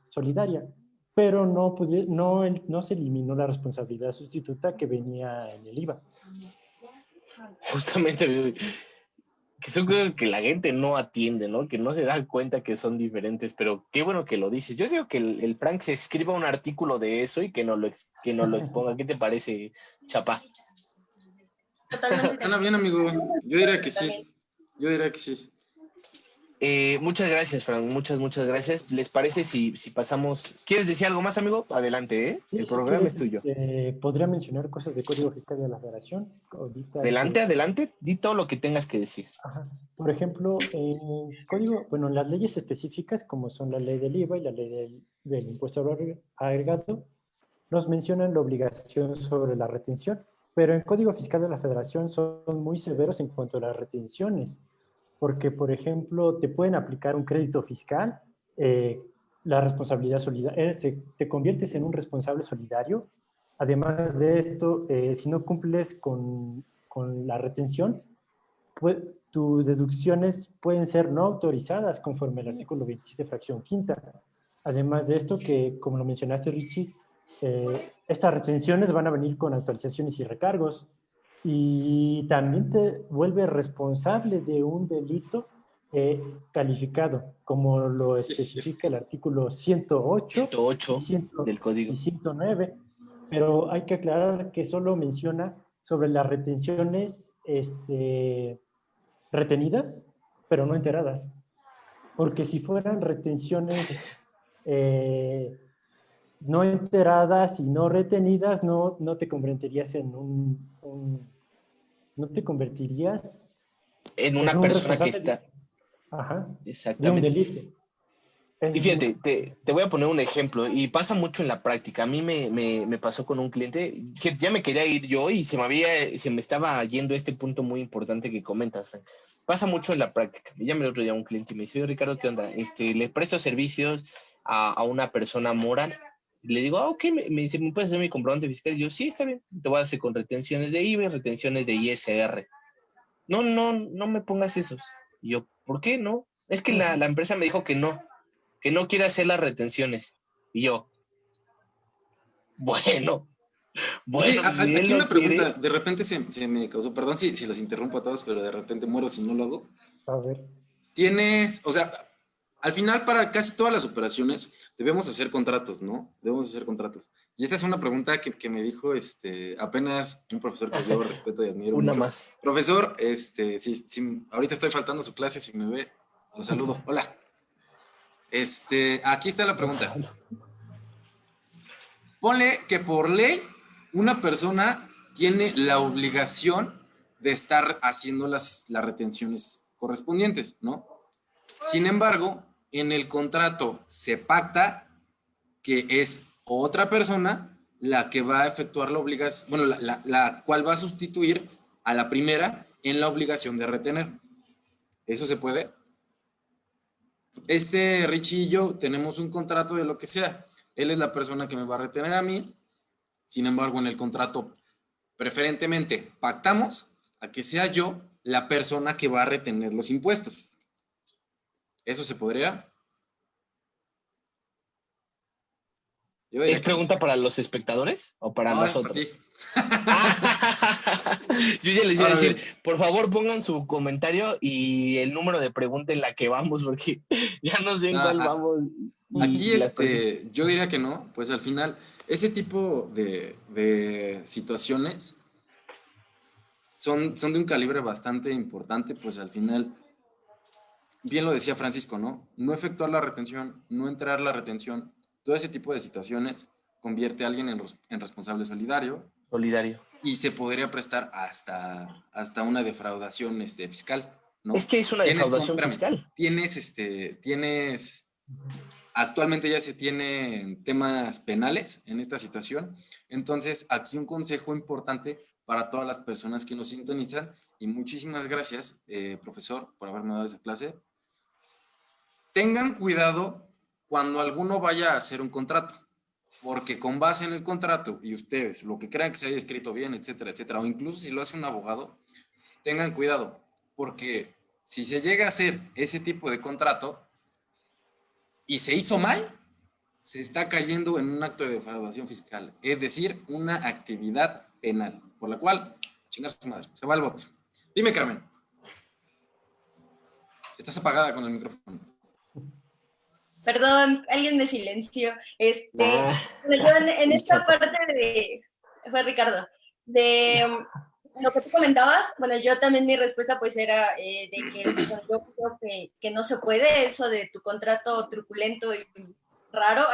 solidaria, pero no se eliminó la responsabilidad sustituta que venía en el IVA. Justamente, que son cosas que la gente no atiende, ¿no? Que no se da cuenta que son diferentes, pero qué bueno que lo dices. Yo digo que el Frank se escriba un artículo de eso y que nos lo exponga. ¿Qué te parece, Chapa? Totalmente. Suena bien, amigo. Yo diría que sí. Yo diría que sí. Muchas gracias, Frank. Muchas gracias. ¿Les parece si pasamos? ¿Quieres decir algo más, amigo? Adelante, ¿eh? Sí, El si programa quieres, es tuyo. podría mencionar cosas de Código Fiscal de la Federación. Adelante. Di todo lo que tengas que decir. Ajá. Por ejemplo, en las leyes específicas, como son la ley del IVA y la ley del impuesto agregado, nos mencionan la obligación sobre la retención, pero en Código Fiscal de la Federación son muy severos en cuanto a las retenciones, porque, por ejemplo, te pueden aplicar un crédito fiscal, la responsabilidad solidaria, te conviertes en un responsable solidario. Además de esto, si no cumples con la retención, pues, tus deducciones pueden ser no autorizadas conforme al artículo 27, fracción quinta. Además de esto, que como lo mencionaste, Richie, estas retenciones van a venir con actualizaciones y recargos, y también te vuelve responsable de un delito calificado, como lo especifica el artículo 108 108 del código. y 109, pero hay que aclarar que solo menciona sobre las retenciones retenidas, pero no enteradas, porque si fueran retenciones no enteradas y no retenidas, no te convertirías no te convertirías En en una un persona que responsable está. ajá, de un Exactamente. delito. Y fíjate, te voy a poner un ejemplo, y pasa mucho en la práctica. A mí me pasó con un cliente que ya me quería ir yo y se me estaba yendo este punto muy importante que comentas, Frank. Pasa mucho en la práctica. Me llamé el otro día a un cliente y me dice, oye, Ricardo, ¿qué onda? Le presto servicios a una persona moral. Y le digo, ok, me dice, ¿me puedes hacer mi comprobante fiscal? Y yo, sí, está bien. Te voy a hacer con retenciones de IVA y retenciones de ISR. No me pongas esos. Y yo, ¿por qué no? Es que la empresa me dijo que no quiere hacer las retenciones. Y yo, bueno, Oye, pues si él aquí no una pregunta. quiere, De repente se me causó, perdón si los interrumpo a todos, pero de repente muero si no lo hago. A ver. Tienes, o sea, al final para casi todas las operaciones debemos hacer contratos, ¿no? Debemos hacer contratos. Y esta es una pregunta que me dijo apenas un profesor que yo respeto y admiro una mucho. más. Profesor, si ahorita estoy faltando a su clase, si me ve, lo saludo. Hola. Aquí está la pregunta. Ponle que por ley una persona tiene la obligación de estar haciendo las retenciones correspondientes, ¿no? Sin embargo, en el contrato se pacta que es otra persona la que va a efectuar la obligación, bueno, la cual va a sustituir a la primera en la obligación de retener. ¿Eso se puede? Richie y yo tenemos un contrato de lo que sea. Él es la persona que me va a retener a mí. Sin embargo, en el contrato, preferentemente, pactamos a que sea yo la persona que va a retener los impuestos. ¿Eso se podría? Yo diría ¿Es que no. pregunta para los espectadores o para No, es para ti. nosotros? Yo ya les iba a Ahora decir, bien, por favor pongan su comentario y el número de pregunta en la que vamos, porque ya no sé en cuál vamos. aquí Y las personas. yo diría que no, pues al final, ese tipo de situaciones son de un calibre bastante importante, pues al final, bien lo decía Francisco, ¿no? No efectuar la retención, no entrar la retención, todo ese tipo de situaciones convierte a alguien en responsable solidario Solidario. y se podría prestar hasta una defraudación fiscal, Es ¿no? que es una defraudación Espérame, fiscal. tienes actualmente ya se tienen temas penales en esta situación. Entonces, aquí un consejo importante para todas las personas que nos sintonizan. Y muchísimas gracias, profesor, por haberme dado esa clase. Tengan cuidado cuando alguno vaya a hacer un contrato, porque con base en el contrato y ustedes, lo que crean que se haya escrito bien, etcétera, etcétera, o incluso si lo hace un abogado, tengan cuidado, porque si se llega a hacer ese tipo de contrato y se hizo mal, se está cayendo en un acto de defraudación fiscal, es decir, una actividad penal, por la cual, chingar su madre, se va el voto. Dime, Carmen. Estás apagada con el micrófono. Perdón, alguien me silenció. Ah, Bueno, yo en el esta chapa. parte fue Ricardo, de lo que tú comentabas, bueno, yo también mi respuesta pues era de que bueno, yo creo que no se puede eso de tu contrato truculento y raro,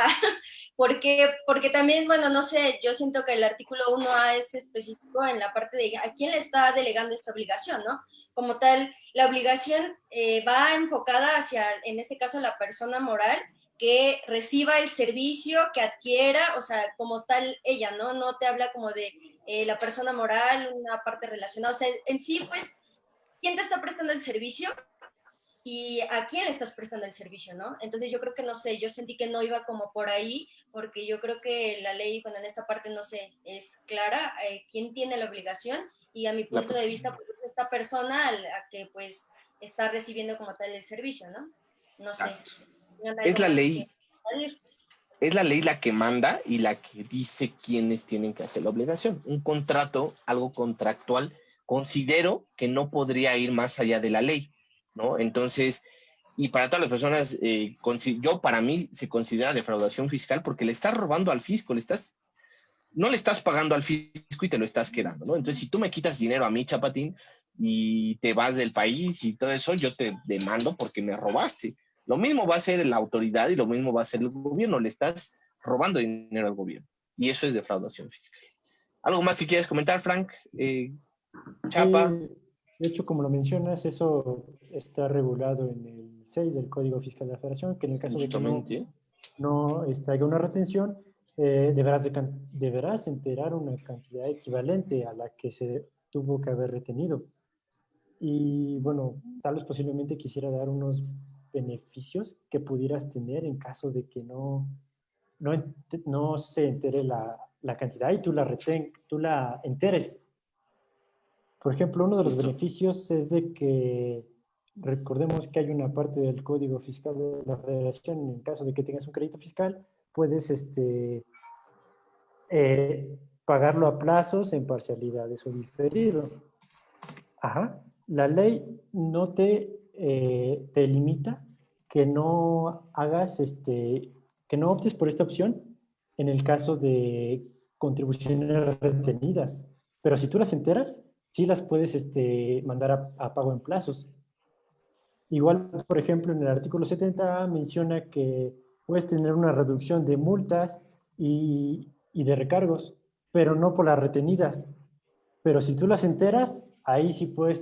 porque también, bueno, no sé, yo siento que el artículo 1A es específico en la parte de a quién le está delegando esta obligación, ¿no? Como tal, la obligación va enfocada hacia, en este caso, la persona moral que reciba el servicio, que adquiera, o sea, como tal ella, ¿no? No te habla como de la persona moral, una parte relacionada, o sea, en sí, pues, ¿quién te está prestando el servicio? Y a quién le estás prestando el servicio, ¿no? Entonces yo creo que, no sé, yo sentí que no iba como por ahí, porque yo creo que la ley, bueno, en esta parte, no sé, es clara, quién tiene la obligación, y a mi La punto de persona. vista, pues es esta persona a la que, pues, está recibiendo como tal el servicio, ¿no? No sé, Exacto. ¿tienen Es algo la más que ley, añadir? es la ley la que manda y la que dice quiénes tienen que hacer la obligación. Un contrato, algo contractual, considero que no podría ir más allá de la ley, ¿no? Entonces, y para todas las personas, yo para mí se considera defraudación fiscal porque le estás robando al fisco, no le estás pagando al fisco y te lo estás quedando, ¿no? Entonces, si tú me quitas dinero a mí, Chapatín, y te vas del país y todo eso, yo te demando porque me robaste. Lo mismo va a ser la autoridad y lo mismo va a ser el gobierno, le estás robando dinero al gobierno. Y eso es defraudación fiscal. ¿Algo más que quieras comentar, Frank? Chapa. Eh, De hecho, como lo mencionas, eso está regulado en el 6 del Código Fiscal de la Federación, que en el caso de que Justamente. no haya una retención, deberás enterar una cantidad equivalente a la que se tuvo que haber retenido. Y bueno, tal vez posiblemente quisiera dar unos beneficios que pudieras tener en caso de que no se entere la cantidad y tú la enteres. Por ejemplo, uno de los Justo. beneficios es de que recordemos que hay una parte del Código Fiscal de la Federación, en caso de que tengas un crédito fiscal, puedes pagarlo a plazos, en parcialidades o diferido. Ajá. La ley no te limita que no hagas, que no optes por esta opción en el caso de contribuciones retenidas. Pero si tú las enteras, sí las puedes mandar a pago en plazos. Igual, por ejemplo, en el artículo 70 menciona que puedes tener una reducción de multas y de recargos, pero no por las retenidas. Pero si tú las enteras, ahí sí puedes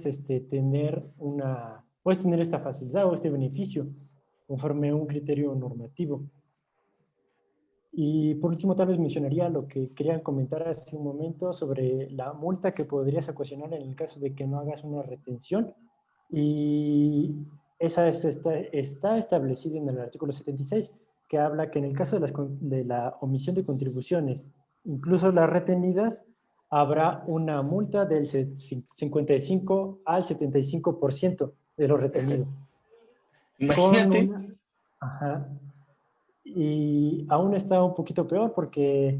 puedes tener esta facilidad o este beneficio conforme a un criterio normativo. Y por último, tal vez mencionaría lo que querían comentar hace un momento sobre la multa que podrías ocasionar en el caso de que no hagas una retención. Y esa está establecida en el artículo 76, que habla que en el caso de la omisión de contribuciones, incluso las retenidas, habrá una multa del 55 al 75% de lo retenido. Con Imagínate. una, ajá, y aún está un poquito peor porque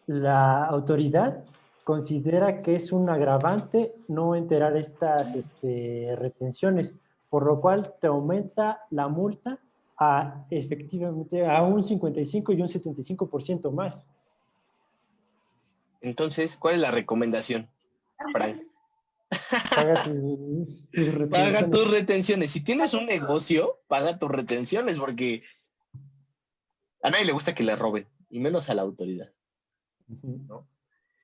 la autoridad considera que es un agravante no enterar estas retenciones, por lo cual te aumenta la multa efectivamente a un 55 y un 75% más. Entonces, ¿cuál es la recomendación, Frank? Paga tus Paga retenciones. tus retenciones. Si tienes un negocio, paga tus retenciones, porque a nadie le gusta que le roben, y menos a la autoridad, Ujú. ¿no?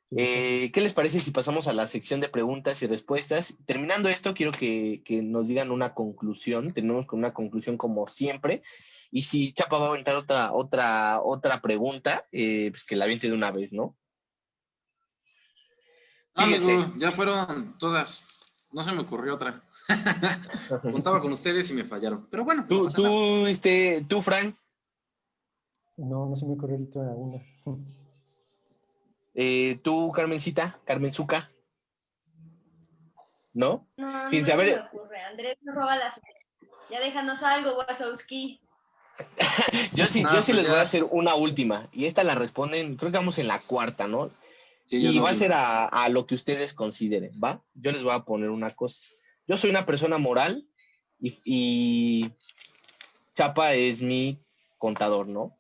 Sí, exacto. ¿Qué les parece si pasamos a la sección de preguntas y respuestas? Terminando esto, quiero que nos digan una conclusión. Tenemos con una conclusión como siempre. Y si Chapa va a aventar otra pregunta, pues que la aviente de una vez, ¿no? No, Fíjense. amigo, ya fueron todas. No se me ocurrió otra. Contaba con ustedes y me fallaron. Pero bueno, no pasa nada. Tú, Frank, No se me ocurrió ahorita una. tú, Carmencita, Carmenzuca, ¿no? No, Fíjense, no a se me ver, ocurre. Andrés nos roba las... Ya déjanos algo, Wazowski. yo No, sí pues les voy a ya. hacer una última. Y esta la responden, creo que vamos en la cuarta, ¿no? Sí, ya es Y la va a ser última. a lo que ustedes consideren, ¿va? Yo les voy a poner una cosa. Yo soy una persona moral y Chapa es mi contador, ¿no?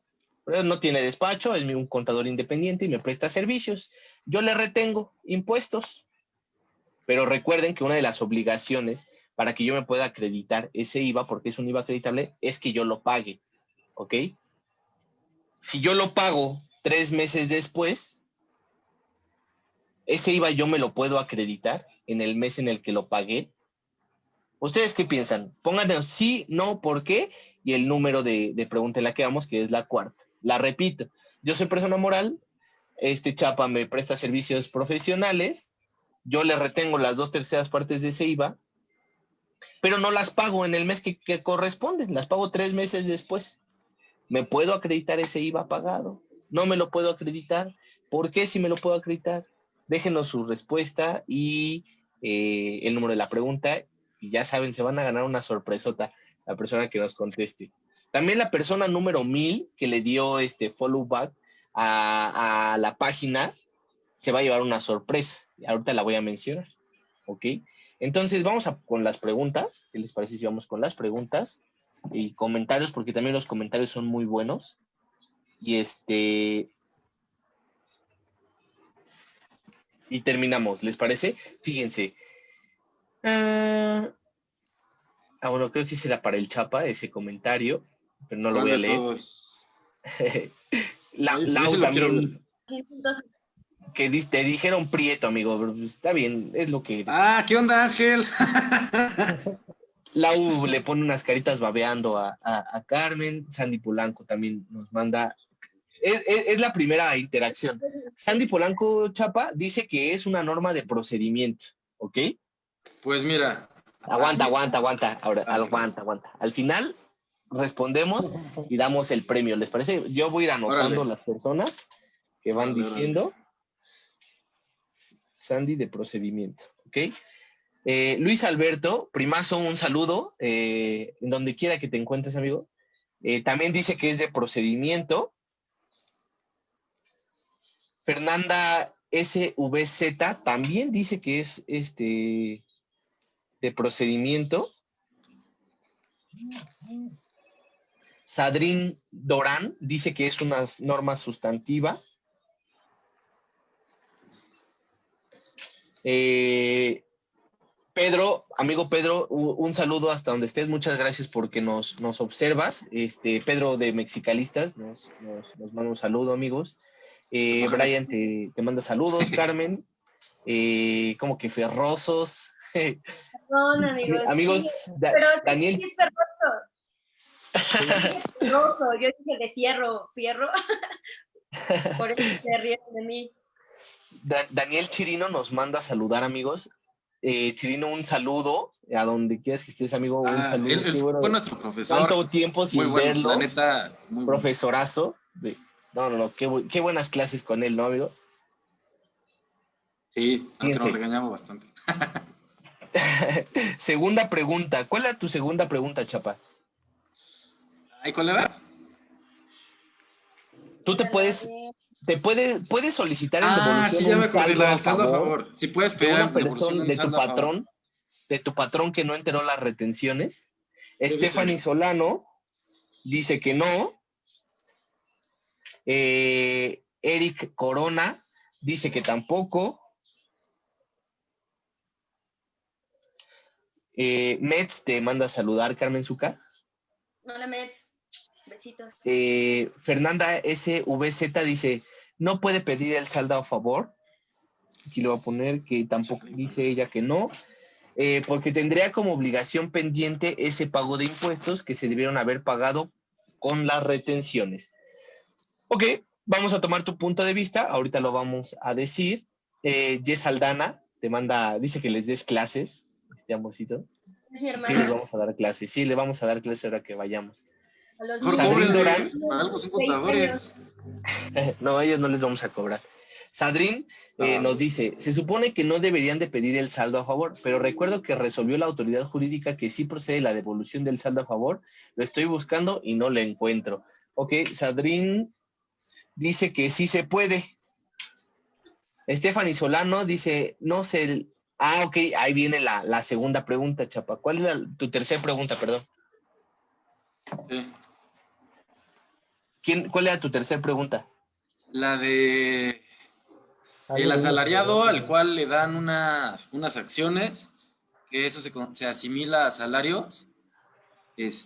Pero no tiene despacho, es un contador independiente y me presta servicios. Yo le retengo impuestos, pero recuerden que una de las obligaciones para que yo me pueda acreditar ese IVA, porque es un IVA acreditable, es que yo lo pague, ¿ok? Si yo lo pago 3 meses después, ese IVA yo me lo puedo acreditar en el mes en el que lo pagué. ¿Ustedes qué piensan? Pónganle sí, no, por qué y el número de pregunta en la que vamos, que es la cuarta. La repito, yo soy persona moral, Chapa me presta servicios profesionales, yo le retengo las 2/3 de ese IVA, pero no las pago en el mes que corresponden, las pago 3 meses después. ¿Me puedo acreditar ese IVA pagado? ¿No me lo puedo acreditar? ¿Por qué si me lo puedo acreditar? Déjenos su respuesta y el número de la pregunta. Y ya saben, se van a ganar una sorpresota la persona que nos conteste. También la persona número 1000 que le dio follow back a la página se va a llevar una sorpresa. Ahorita la voy a mencionar. ¿Ok? Entonces vamos con las preguntas. ¿Qué les parece si vamos con las preguntas? Y comentarios, porque también los comentarios son muy buenos. Y y terminamos, ¿les parece? Fíjense. Bueno, creo que será para el Chapa ese comentario, pero no lo voy ¿Cuál a de leer. todos? Oye, pues yo Lau sí lo quiero ver. también, Sí, entonces, te dijeron Prieto, amigo. Pero pues, está bien, es lo que... Ah, ¿qué onda, Ángel? Lau le pone unas caritas babeando a Carmen. Sandy Polanco también nos manda. Es la primera interacción. Sandy Polanco Chapa dice que es una norma de procedimiento, ¿ok? Pues mira. Aguanta. Ahora, Ah, perdón. aguanta. Al final respondemos y damos el premio, ¿les parece? Yo voy a ir anotando Órale. las personas que van Órale, órale. diciendo Sandy de procedimiento, ¿ok? Luis Alberto, primazo, un saludo, en donde quiera que te encuentres, amigo. También dice que es de procedimiento. Fernanda SVZ también dice que es de procedimiento. Sadrin Dorán dice que es una norma sustantiva. Pedro, amigo Pedro, un saludo hasta donde estés. Muchas gracias porque nos observas. Pedro de Mexicalistas nos manda un saludo, amigos. Pues ojalá. Brian te manda saludos, Carmen. Como que ferrosos. Perdón, amigos, Amigos, sí, pero sí, Daniel, sí es perroso. Yo dije perroso, yo dije de fierro. Por eso se ríen de mí. Daniel Chirino nos manda a saludar, amigos. Chirino, un saludo a donde quieras que estés, amigo. Un Ah, saludo. él Qué fue bueno. nuestro profesor. Tanto tiempo Muy sin bueno, la verlo. neta, muy bueno. Profesorazo. No. Qué buenas clases con él, ¿no, amigo? Sí, aunque nos Fíjense. regañamos bastante. Segunda pregunta. ¿Cuál era tu segunda pregunta, Chapa? Ay, ¿cuál era? Tú Era la de... puedes solicitar en Ah, devolución sí, ya me un acordé, saldo la a del saldo a favor favor. Si puedes de pedir una devolución persona, del saldo a favor. de tu patrón que no enteró las retenciones. Debe ser. Stephanie Solano dice que no. Eric Corona dice que tampoco. Mets te manda a saludar, Carmen Zuca. Hola, Mets. Besitos. Fernanda SVZ dice, no puede pedir el saldo a favor. Aquí le voy a poner que tampoco, dice ella que no, porque tendría como obligación pendiente ese pago de impuestos que se debieron haber pagado con las retenciones. Ok, vamos a tomar tu punto de vista, ahorita lo vamos a decir. Jess Aldana te manda, dice que les des clases, amorcito. Es mi Sí, les hermana. vamos a dar clases, sí, le vamos a dar clases ahora que vayamos. A los Mejor niños Sadrin Dorán, cóbrenles, para algo son 6 años. contadores. no, a ellos no les vamos a cobrar. Sadrin Ah, nos dice, se supone que no deberían de pedir el saldo a favor, pero recuerdo que resolvió la autoridad jurídica que sí procede la devolución del saldo a favor. Lo estoy buscando y no lo encuentro. Ok, Sadrin dice que sí se puede. Stephanie Solano dice, no sé. Ah, ok, ahí viene la segunda pregunta, Chapa. ¿Cuál es tu tercera pregunta, perdón? sí. ¿Cuál era tu tercera pregunta? La de Hay el algunas asalariado al preguntas. cual le dan unas acciones, que eso se asimila a salarios.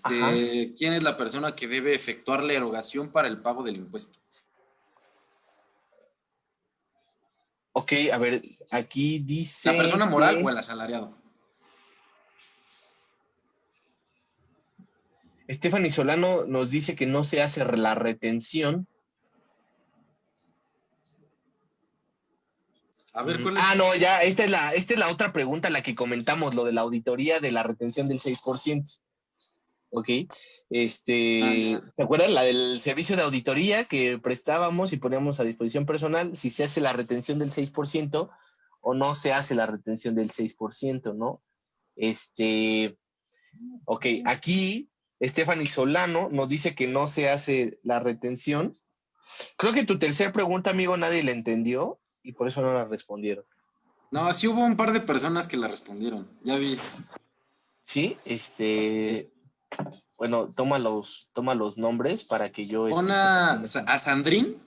Ajá. ¿Quién es la persona que debe efectuar la erogación para el pago del impuesto? Ok, a ver, aquí ¿La persona dice moral o que el asalariado? Stephanie Solano nos dice que no se hace la retención. A ver, ¿cuál No, es? ya, esta es la otra pregunta, la que comentamos, lo de la auditoría de la retención del 6%. Ok. Ah, ¿Se ya. acuerdan? La del servicio de auditoría que prestábamos y poníamos a disposición personal, si se hace la retención del 6% o no se hace la retención del 6%, ¿no? Ok, aquí Stephanie Solano nos dice que no se hace la retención. Creo que tu tercera pregunta, amigo, nadie la entendió y por eso no la respondieron. No, sí hubo un par de personas que la respondieron. Ya vi. ¿Sí? Sí. Bueno, toma los nombres para que yo Pon sepa quién es. a Sandrín,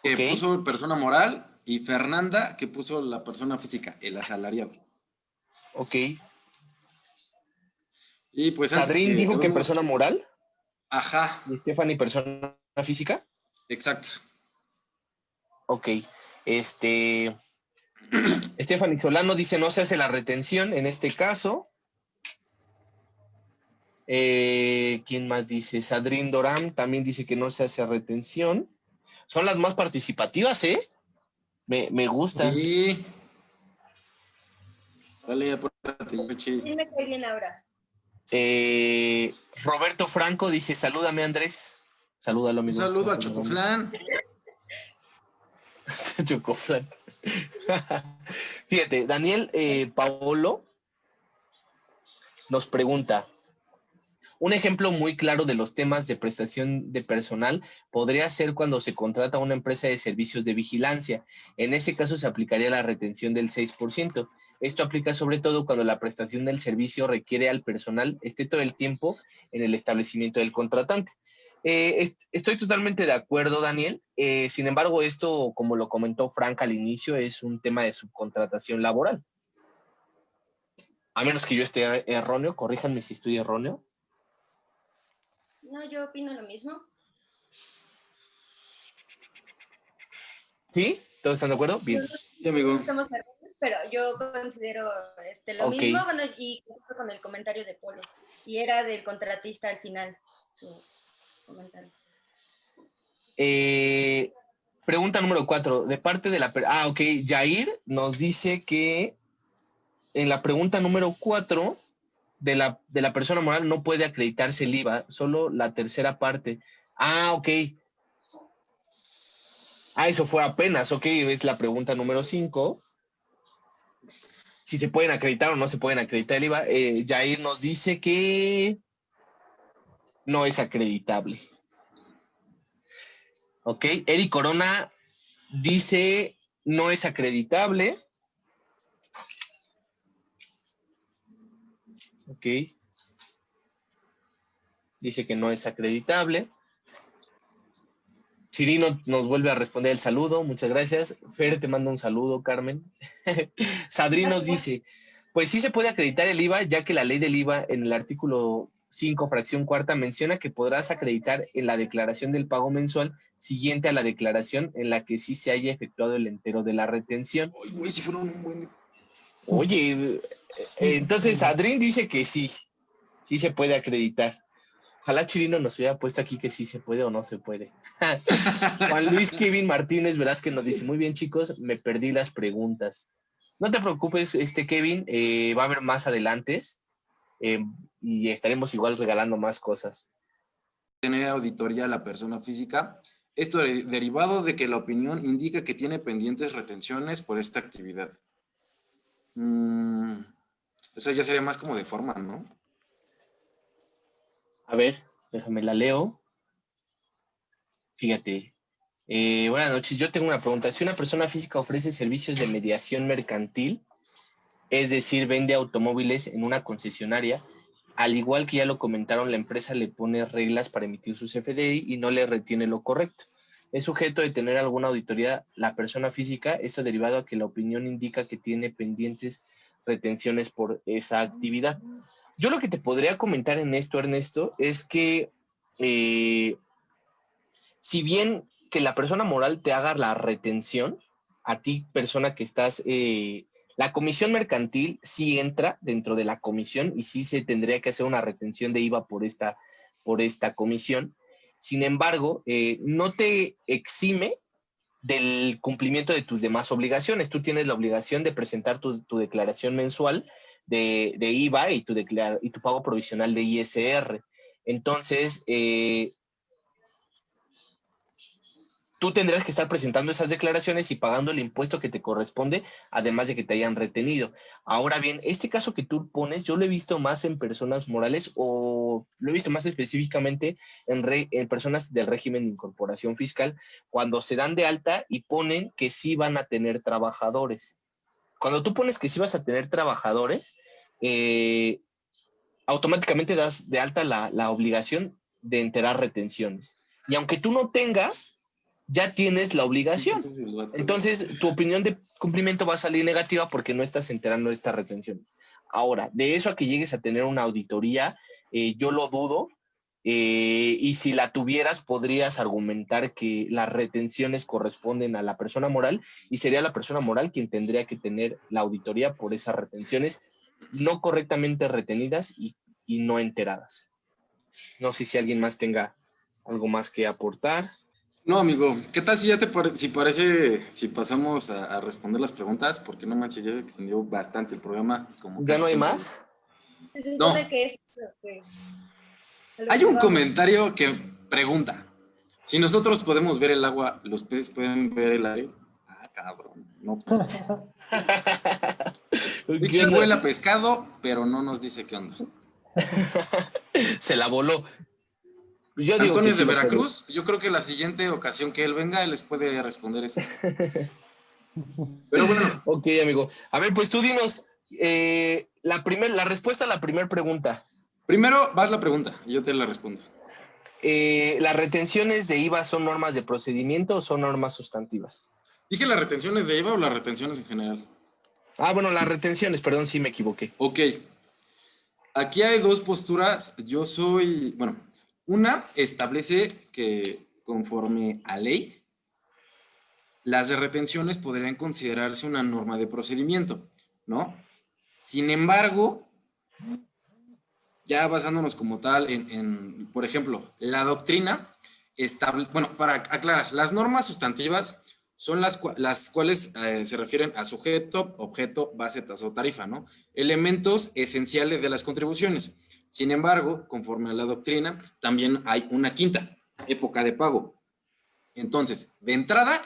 que Ok, puso persona moral, y Fernanda, que puso la persona física, el asalariado. ok. Y pues antes Sadrin que dijo que vemos persona que... moral Ajá, y Stephanie persona física. exacto. Ok. Stephanie Solano dice, no se hace la retención en este caso. ¿Quién más dice? Sadrin Doram también dice que no se hace retención. Son las más participativas, ¿eh? Me gusta. Sí. Dale, apúrate, Yoshi. ¿Quién me cae bien ahora? Roberto Franco dice, salúdame, Andrés. Salúdalo, Un amigo. saludo a Chocoflan. Chocoflan. Fíjate, Daniel Paolo nos pregunta, un ejemplo muy claro de los temas de prestación de personal podría ser cuando se contrata a una empresa de servicios de vigilancia. En ese caso se aplicaría la retención del 6%. Esto aplica sobre todo cuando la prestación del servicio requiere al personal esté todo el tiempo en el establecimiento del contratante. Estoy totalmente de acuerdo, Daniel. Sin embargo, esto, como lo comentó Frank al inicio, es un tema de subcontratación laboral. A menos que yo esté erróneo, corríjanme si estoy erróneo. No, yo opino lo mismo. ¿Sí? ¿Todos están de acuerdo? Bien. Sí, amigo. Estamos de acuerdo, pero yo considero lo Ok. mismo, bueno, y con el comentario de Polo. Y era del contratista al final. Su comentario. Pregunta número 4. De parte de la... ok. Jair nos dice que en la pregunta número 4 de la persona moral no puede acreditarse el IVA, solo la tercera parte. Ok. Eso fue apenas, ok. Es la pregunta número 5. Si se pueden acreditar o no se pueden acreditar el IVA. Jair nos dice que no es acreditable. Ok. Eric Corona dice no es acreditable. Ok. Dice que no es acreditable. Chirino nos vuelve a responder el saludo, muchas gracias. Fer te manda un saludo, Carmen. Sadri nos dice, pues sí se puede acreditar el IVA, ya que la ley del IVA en el artículo 5, fracción cuarta, menciona que podrás acreditar en la declaración del pago mensual siguiente a la declaración en la que sí se haya efectuado el entero de la retención. Ay, güey, si fueron un buen... Oye, entonces Adrín dice que sí se puede acreditar. Ojalá Chirino nos hubiera puesto aquí que sí se puede o no se puede. Juan Luis Kevin Martínez, verás que nos dice, muy bien chicos, me perdí las preguntas. No te preocupes, Kevin, va a haber más adelante y estaremos igual regalando más cosas. Tener auditoría a la persona física. Esto derivado de que la opinión indica que tiene pendientes retenciones por esta actividad. Esa ya sería más como de forma, ¿no? A ver, déjame la leo. Fíjate. Buenas noches, yo tengo una pregunta. Si una persona física ofrece servicios de mediación mercantil, es decir, vende automóviles en una concesionaria, al igual que ya lo comentaron, la empresa le pone reglas para emitir sus FDI y no le retiene lo correcto. Es sujeto de tener alguna auditoría la persona física, eso derivado a que la opinión indica que tiene pendientes retenciones por esa actividad. Yo lo que te podría comentar en esto, Ernesto, es que si bien que la persona moral te haga la retención, a ti persona que estás... la comisión mercantil sí entra dentro de la comisión y sí se tendría que hacer una retención de IVA por esta comisión. Sin embargo, no te exime del cumplimiento de tus demás obligaciones. Tú tienes la obligación de presentar tu declaración mensual de IVA y tu pago provisional de ISR. Entonces, tú tendrás que estar presentando esas declaraciones y pagando el impuesto que te corresponde, además de que te hayan retenido. Ahora bien, este caso que tú pones, yo lo he visto más en personas morales o lo he visto más específicamente en personas del régimen de incorporación fiscal, cuando se dan de alta y ponen que sí van a tener trabajadores. Cuando tú pones que sí vas a tener trabajadores, automáticamente das de alta la obligación de enterar retenciones. Y aunque tú no tengas, ya tienes la obligación. Entonces, tu opinión de cumplimiento va a salir negativa porque no estás enterando de estas retenciones. Ahora, de eso a que llegues a tener una auditoría, yo lo dudo, y si la tuvieras, podrías argumentar que las retenciones corresponden a la persona moral y sería la persona moral quien tendría que tener la auditoría por esas retenciones no correctamente retenidas y no enteradas. No sé si alguien más tenga algo más que aportar. No, amigo, ¿qué tal si ya si pasamos a responder las preguntas? Porque no manches, ya se extendió bastante el programa. Como ¿Ya casi no hay siempre. más? Se No, supone que es lo que- a lo hay que un vamos. comentario que pregunta, si nosotros podemos ver el agua, ¿los peces pueden ver el aire? Ah, cabrón, no, pues. Richie huele a pescado, pero no nos dice qué onda. Se la voló. Yo digo que Antonio sí de lo puede. Veracruz, yo creo que la siguiente ocasión que él venga, él les puede responder eso. Pero bueno, Ok, amigo. A ver, pues tú dinos la respuesta a la primera pregunta. primero vas la pregunta y yo te la respondo. ¿Las retenciones de IVA son normas de procedimiento o son normas sustantivas? ¿Dije las retenciones de IVA o las retenciones en general? Ah, bueno, las retenciones, perdón, sí me equivoqué. Ok, aquí hay dos posturas. Bueno, una establece que conforme a ley, las retenciones podrían considerarse una norma de procedimiento, ¿no? Sin embargo, ya basándonos como tal por ejemplo, la doctrina bueno, para aclarar, las normas sustantivas son las cuales se refieren a sujeto, objeto, base, tasa o tarifa, ¿no? Elementos esenciales de las contribuciones. Sin embargo, conforme a la doctrina, también hay una quinta, época de pago. Entonces, de entrada,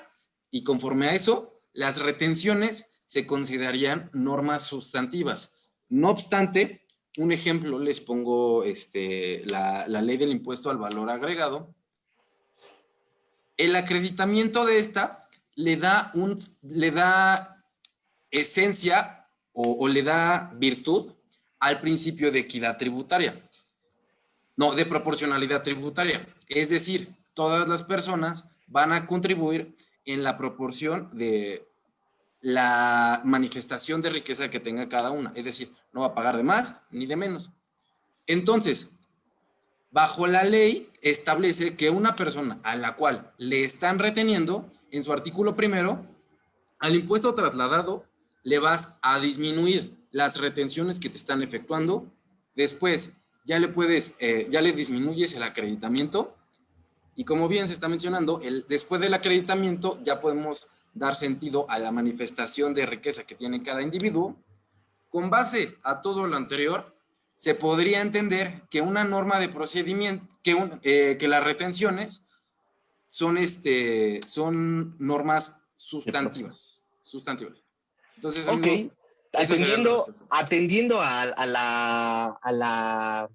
y conforme a eso, las retenciones se considerarían normas sustantivas. No obstante, un ejemplo, les pongo la ley del impuesto al valor agregado. El acreditamiento de esta le da esencia o le da virtud al principio de equidad tributaria. No, de proporcionalidad tributaria. Es decir, todas las personas van a contribuir en la proporción de la manifestación de riqueza que tenga cada una. Es decir, no va a pagar de más ni de menos. Entonces, bajo la ley establece que una persona a la cual le están reteniendo, en su artículo primero, al impuesto trasladado le vas a disminuir las retenciones que te están efectuando. Después, ya le disminuyes el acreditamiento. Y como bien se está mencionando, después del acreditamiento ya podemos dar sentido a la manifestación de riqueza que tiene cada individuo. Con base a todo lo anterior, se podría entender que una norma de procedimiento, que las retenciones son normas sustantivas. Entonces, Ok, amigo, esa sería la respuesta. atendiendo a la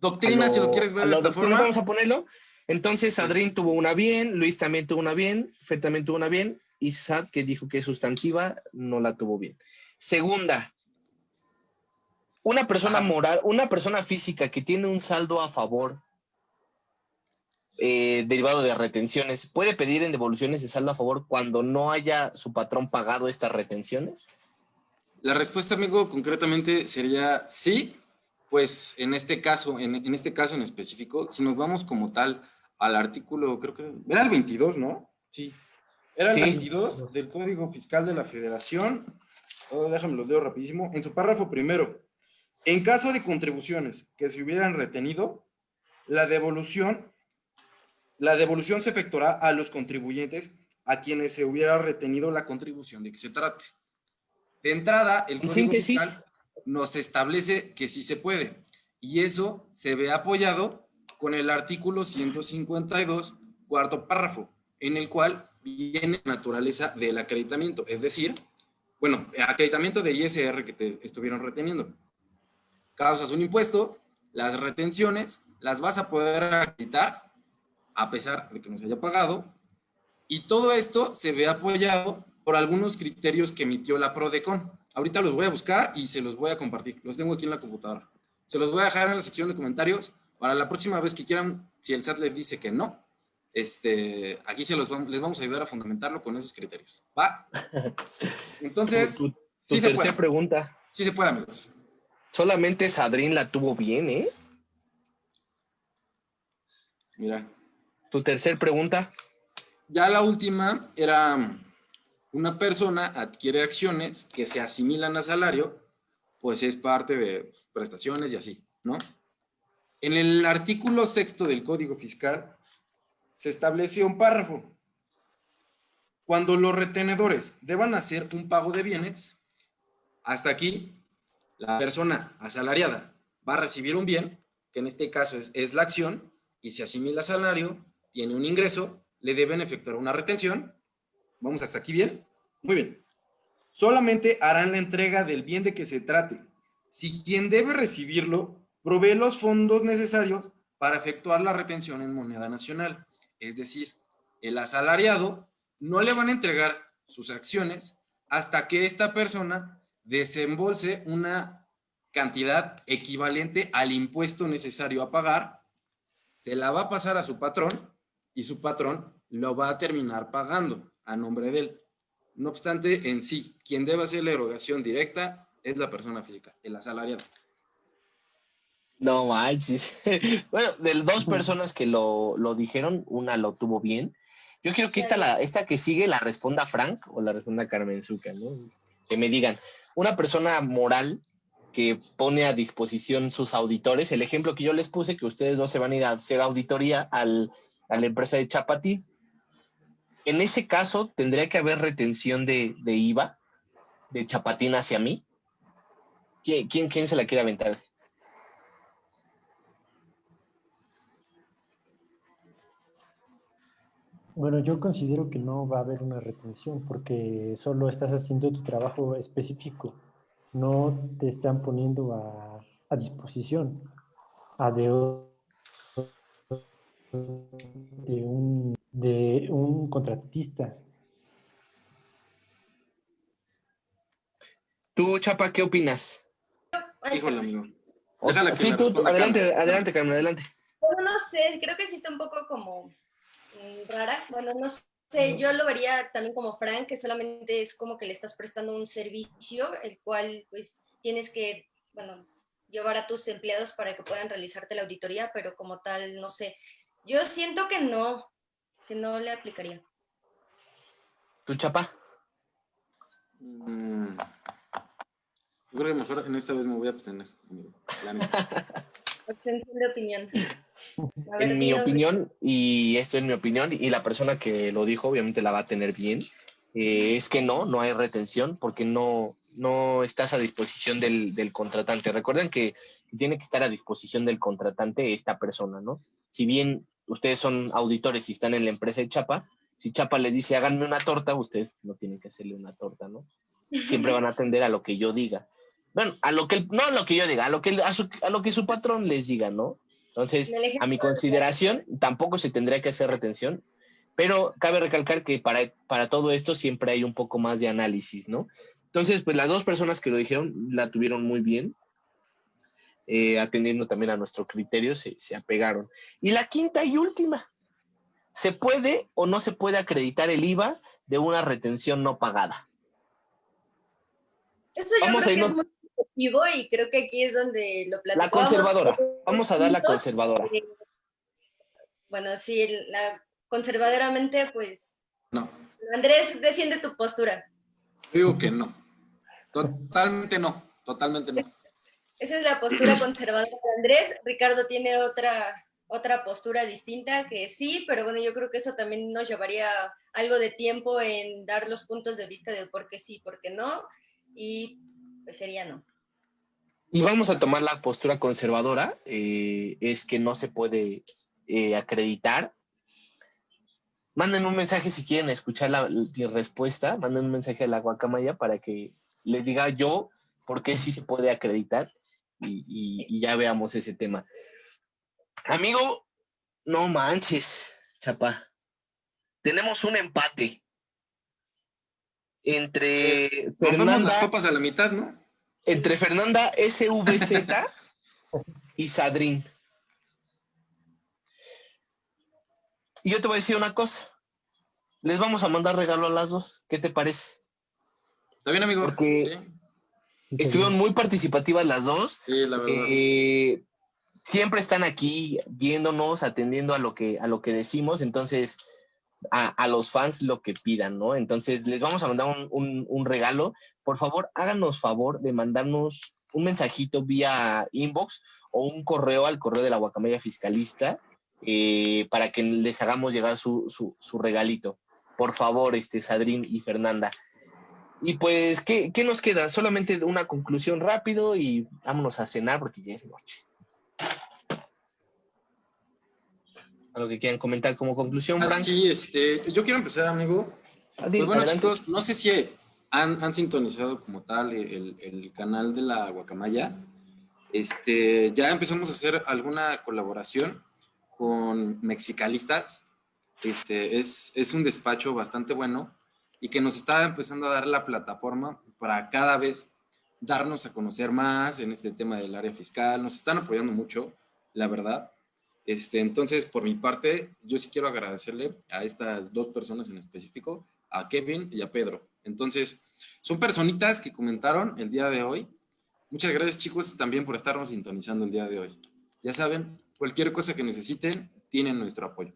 Doctrina, si lo quieres ver a de la esta doctrina, forma. vamos a ponerlo. Entonces, Sí. Adrián tuvo una bien, Luis también tuvo una bien, Fer también tuvo una bien, y Sad, que dijo que es sustantiva, no la tuvo bien. Segunda, una persona Ajá. moral, una persona física que tiene un saldo a favor derivado de retenciones, ¿puede pedir en devoluciones de saldo a favor cuando no haya su patrón pagado estas retenciones? La respuesta, amigo, concretamente sería sí, pues en este caso en específico, si nos vamos como tal al artículo, creo que era el 22, ¿no? Sí, era el Sí. 22 del Código Fiscal de la Federación. Déjame lo leo rapidísimo. En su párrafo primero, en caso de contribuciones que se hubieran retenido, la devolución se efectuará a los contribuyentes a quienes se hubiera retenido la contribución de que se trate. De entrada, el En Código Fiscal síntesis, nos establece que sí se puede, y eso se ve apoyado con el artículo 152, cuarto párrafo, en el cual viene la naturaleza del acreditamiento, es decir, bueno, acreditamiento de ISR que te estuvieron reteniendo. Causas un impuesto, las retenciones las vas a poder acreditar a pesar de que no se haya pagado, y todo esto se ve apoyado por algunos criterios que emitió la PRODECON. Ahorita los voy a buscar y se los voy a compartir. Los tengo aquí en la computadora. Se los voy a dejar en la sección de comentarios para la próxima vez que quieran, si el SAT les dice que no, aquí les vamos a ayudar a fundamentarlo con esos criterios. ¿Va? Entonces, tu sí se puede. tercera pregunta. Sí se puede, amigos. Solamente Sadrin la tuvo bien, ¿eh? Mira. Tu tercer pregunta. Ya la última era, una persona adquiere acciones que se asimilan a salario, pues es parte de prestaciones y así, ¿no? En el artículo 6 del Código Fiscal se establece un párrafo. Cuando los retenedores deban hacer un pago de bienes, hasta aquí la persona asalariada va a recibir un bien, que en este caso es la acción, y se asimila a salario, tiene un ingreso, le deben efectuar una retención. ¿Vamos hasta aquí bien? Muy bien. Solamente harán la entrega del bien de que se trate, si quien debe recibirlo provee los fondos necesarios para efectuar la retención en moneda nacional. Es decir, el asalariado no le van a entregar sus acciones hasta que esta persona desembolse una cantidad equivalente al impuesto necesario a pagar, se la va a pasar a su patrón y su patrón lo va a terminar pagando a nombre de él. No obstante, en sí, quien debe hacer la erogación directa es la persona física, el asalariado. No manches. Bueno, de dos personas que lo dijeron, una lo tuvo bien. Yo quiero que esta que sigue la responda Frank o la responda Carmen Zucca, ¿no? Que me digan, una persona moral que pone a disposición sus auditores, el ejemplo que yo les puse, que ustedes dos se van a ir a hacer auditoría a la empresa de Chapatín. En ese caso, ¿tendría que haber retención de IVA de Chapatín hacia mí? ¿Quién se la quiere aventar? Bueno, yo considero que no va a haber una retención porque solo estás haciendo tu trabajo específico, no te están poniendo a disposición a de un contratista. Tú, Chapa, ¿qué opinas? Híjole, amigo. Déjala que Sí, la tú, responda adelante, Carmen. adelante, Carmen, adelante. Bueno, no sé, creo que sí está un poco como rara. Bueno, no sé, yo lo vería también como Frank, que solamente es como que le estás prestando un servicio, el cual pues tienes que, bueno, llevar a tus empleados para que puedan realizarte la auditoría, pero como tal, no sé. Yo siento que no le aplicaría. ¿Tú, Chapa? Yo creo que mejor en esta vez me voy a abstener, amigo. La neta. Abstención de opinión. A ver, En mi dinos. opinión, y esto es mi opinión, y la persona que lo dijo obviamente la va a tener bien, es que no hay retención porque no estás a disposición del contratante. Recuerden que tiene que estar a disposición del contratante esta persona, ¿no? Si bien ustedes son auditores y están en la empresa de Chapa, si Chapa les dice háganme una torta, ustedes no tienen que hacerle una torta, ¿no? Siempre van a atender a lo que yo diga. Bueno, no a lo que yo diga, a lo que su patrón les diga, ¿no? Entonces, a mi consideración, tampoco se tendría que hacer retención, pero cabe recalcar que para todo esto siempre hay un poco más de análisis, ¿no? Entonces, pues las dos personas que lo dijeron la tuvieron muy bien, atendiendo también a nuestro criterio, se apegaron. Y la quinta y última, ¿se puede o no se puede acreditar el IVA de una retención no pagada? Eso yo Vamos a creo que es irnos. muy objetivo y creo que aquí es donde lo La platicamos. conservadora. Vamos a dar la Juntos. conservadora. Bueno, sí, conservadoramente, pues, No, Andrés, defiende tu postura. digo que no. Totalmente no. Totalmente no. Esa es la postura conservadora de Andrés. Ricardo tiene otra postura distinta que sí, pero bueno, yo creo que eso también nos llevaría algo de tiempo en dar los puntos de vista de por qué sí, por qué no, y pues sería no. Y vamos a tomar la postura conservadora, es que no se puede acreditar. Manden un mensaje si quieren escuchar mi respuesta, manden un mensaje a la Guacamaya para que les diga yo por qué sí se puede acreditar y ya veamos ese tema. Amigo, no manches, Chapa. Tenemos un empate entre Rompemos las Fernanda, copas a la mitad, ¿no? entre Fernanda SVZ y Sadrin. Y yo te voy a decir una cosa. Les vamos a mandar regalo a las dos. ¿Qué te parece? ¿Está bien, amigo? Porque Sí, estuvieron muy participativas las dos. sí, la verdad. siempre están aquí viéndonos, atendiendo a lo que decimos, entonces a los fans lo que pidan, ¿no? Entonces les vamos a mandar un regalo. Por favor, háganos favor de mandarnos un mensajito vía inbox o un correo al correo de la Guacamaya Fiscalista para que les hagamos llegar su regalito. Por favor, Sadrín y Fernanda. Y pues, ¿qué nos queda? Solamente una conclusión rápido y vámonos a cenar porque ya es noche. ¿Algo que quieran comentar como conclusión, Frank? Sí, yo quiero empezar, amigo. Pues bueno, Adelante. chicos, no sé si han sintonizado como tal el canal de la Guacamaya. Ya empezamos a hacer alguna colaboración con Mexicalistas. Es un despacho bastante bueno y que nos está empezando a dar la plataforma para cada vez darnos a conocer más en este tema del área fiscal. Nos están apoyando mucho, la verdad. Entonces, por mi parte, yo sí quiero agradecerle a estas dos personas en específico, a Kevin y a Pedro. Entonces, son personitas que comentaron el día de hoy. Muchas gracias, chicos, también por estarnos sintonizando el día de hoy. Ya saben, cualquier cosa que necesiten, tienen nuestro apoyo.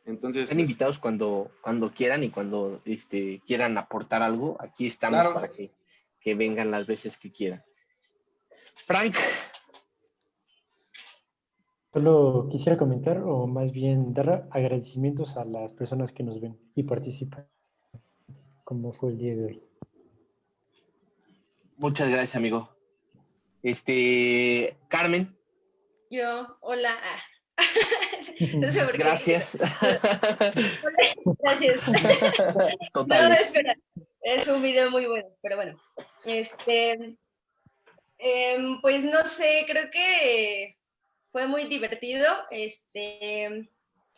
Entonces, están invitados cuando quieran y cuando quieran aportar algo. Aquí estamos claro, para que vengan las veces que quieran. Frank. Solo quisiera comentar, o más bien dar agradecimientos a las personas que nos ven y participan, como fue el día de hoy. Muchas gracias, amigo. Carmen. Yo, hola. No sé por qué. Gracias. Gracias. Total. No, espera. Es un video muy bueno, pero bueno. Pues no sé, creo que fue muy divertido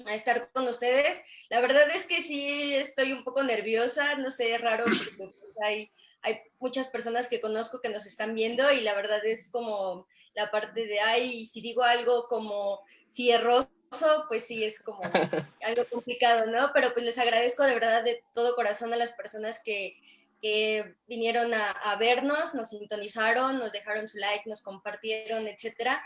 estar con ustedes. La verdad es que sí estoy un poco nerviosa, no sé, es raro porque pues, hay muchas personas que conozco que nos están viendo y la verdad es como la parte de, ay, si digo algo como fierroso, pues sí, es como algo complicado, ¿no? Pero pues les agradezco de verdad de todo corazón a las personas que vinieron a vernos, nos sintonizaron, nos dejaron su like, nos compartieron, etcétera.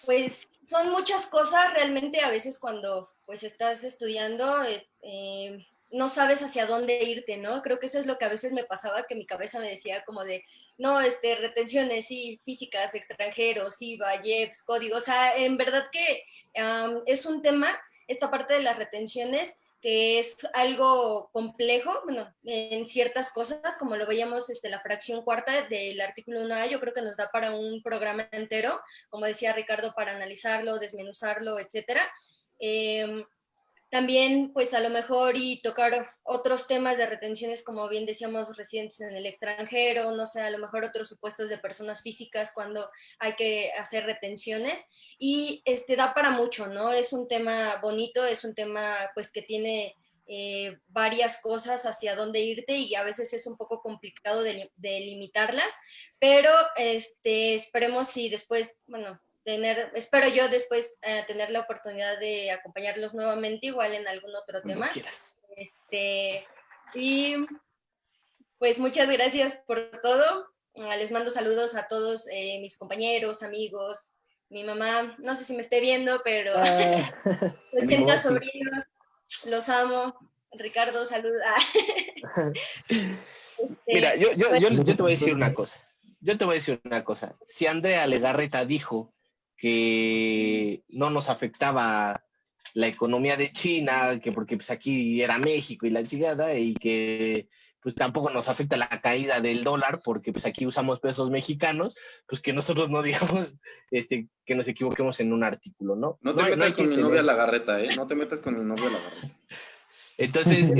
Pues son muchas cosas realmente a veces cuando pues estás estudiando, no sabes hacia dónde irte, ¿no? Creo que eso es lo que a veces me pasaba, que mi cabeza me decía como de, no, retenciones, sí, físicas, extranjeros, IVA, IEPS, código, o sea, en verdad que es un tema, esta parte de las retenciones, que es algo complejo, bueno, en ciertas cosas, como lo veíamos, la fracción cuarta del artículo 1A, yo creo que nos da para un programa entero, como decía Ricardo, para analizarlo, desmenuzarlo, etcétera. También, pues a lo mejor y tocar otros temas de retenciones, como bien decíamos, residentes en el extranjero, no sé, a lo mejor otros supuestos de personas físicas cuando hay que hacer retenciones. Y da para mucho, ¿no? Es un tema bonito, es un tema pues que tiene varias cosas hacia dónde irte y a veces es un poco complicado de limitarlas, pero esperemos si después, bueno, espero yo después tener la oportunidad de acompañarlos nuevamente, igual en algún otro tema. Quieras. Y pues muchas gracias por todo. Les mando saludos a todos mis compañeros, amigos, mi mamá, no sé si me esté viendo, pero 80 sobrinos, los amo. Ricardo, saluda. Mira, yo te voy a decir una cosa. Yo te voy a decir una cosa. Si Andrea Legarreta dijo que no nos afectaba la economía de China, que porque pues aquí era México y la chingada, y que pues tampoco nos afecta la caída del dólar porque pues aquí usamos pesos mexicanos, pues que nosotros no digamos que nos equivoquemos en un artículo, ¿no? No te metas con mi novia Lagarreta, ¿eh? No te metas con mi novia Lagarreta. Entonces,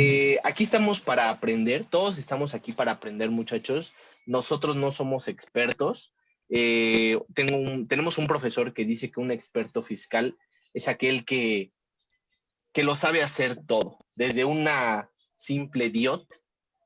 aquí estamos para aprender, todos estamos aquí para aprender, muchachos. Nosotros no somos expertos. Tenemos un profesor que dice que un experto fiscal es aquel que lo sabe hacer todo, desde una simple DIOT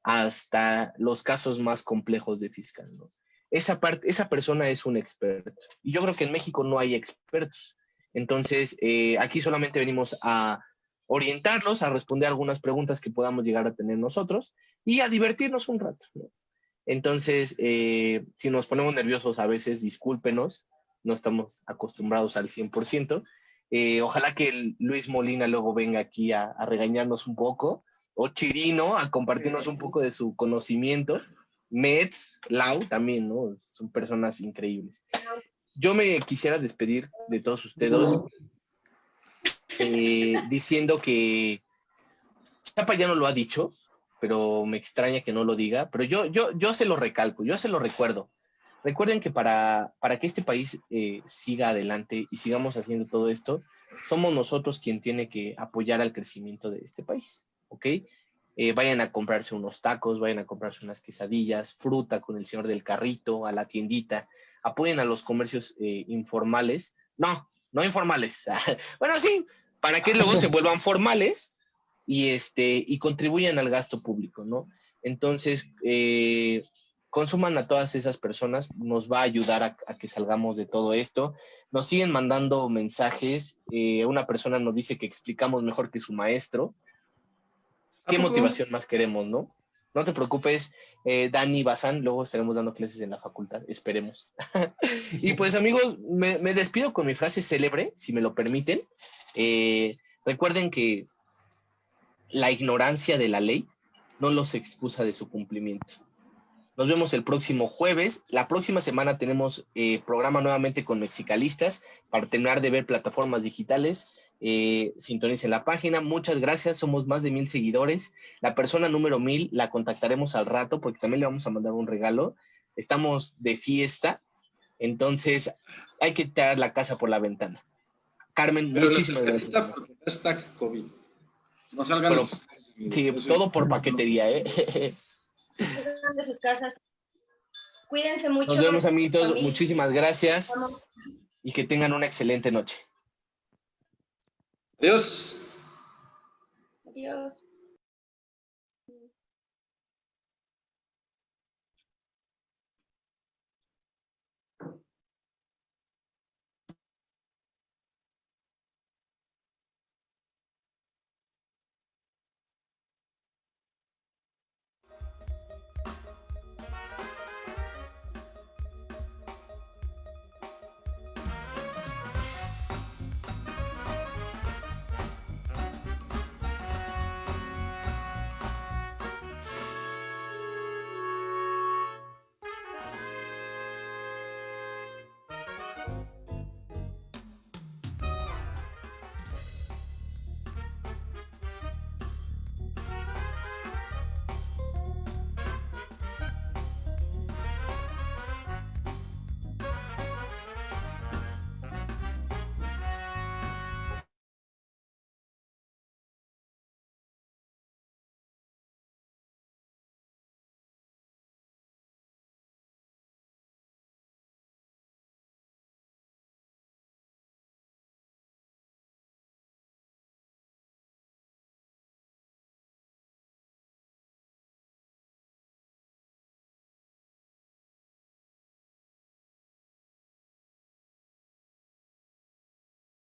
hasta los casos más complejos de fiscal, ¿no? Esa persona es un experto. Y yo creo que en México no hay expertos. Entonces, aquí solamente venimos a orientarlos, a responder algunas preguntas que podamos llegar a tener nosotros y a divertirnos un rato, ¿no? Entonces, si nos ponemos nerviosos a veces, discúlpenos, no estamos acostumbrados al 100%. Ojalá que Luis Molina luego venga aquí a regañarnos un poco, o Chirino a compartirnos un poco de su conocimiento. Mets, Lau también, ¿no? Son personas increíbles. Yo me quisiera despedir de todos ustedes diciendo que Chapa ya no lo ha dicho, pero me extraña que no lo diga, pero yo se lo recalco, yo se lo recuerdo. Recuerden que para que este país siga adelante y sigamos haciendo todo esto, somos nosotros quien tiene que apoyar al crecimiento de este país, ¿ok? Vayan a comprarse unos tacos, vayan a comprarse unas quesadillas, fruta con el señor del carrito, a la tiendita, apoyen a los comercios informales, no informales, bueno, sí, para que luego se vuelvan formales y contribuyan al gasto público, ¿no? Entonces, consuman a todas esas personas, nos va a ayudar a que salgamos de todo esto. Nos siguen mandando mensajes, una persona nos dice que explicamos mejor que su maestro. ¿Qué motivación más queremos, no? No te preocupes, Dani Bazán, luego estaremos dando clases en la facultad, esperemos. Y pues amigos, me despido con mi frase célebre, si me lo permiten. Recuerden que la ignorancia de la ley no los excusa de su cumplimiento. Nos vemos el próximo jueves. La próxima semana tenemos programa nuevamente con Mexicalistas para terminar de ver plataformas digitales. Sintonicen la página. Muchas gracias. Somos más de 1000 seguidores. La persona número 1000 la contactaremos al rato porque también le vamos a mandar un regalo. Estamos de fiesta. Entonces hay que tirar la casa por la ventana. Carmen, Pero muchísimas gracias. Hashtag COVID. No salgan de sus casas, amigos. Sí, todo por paquetería, ¿eh? De sus casas. Cuídense mucho. Nos vemos, amiguitos. Familia. Muchísimas gracias y que tengan una excelente noche. Adiós. Adiós.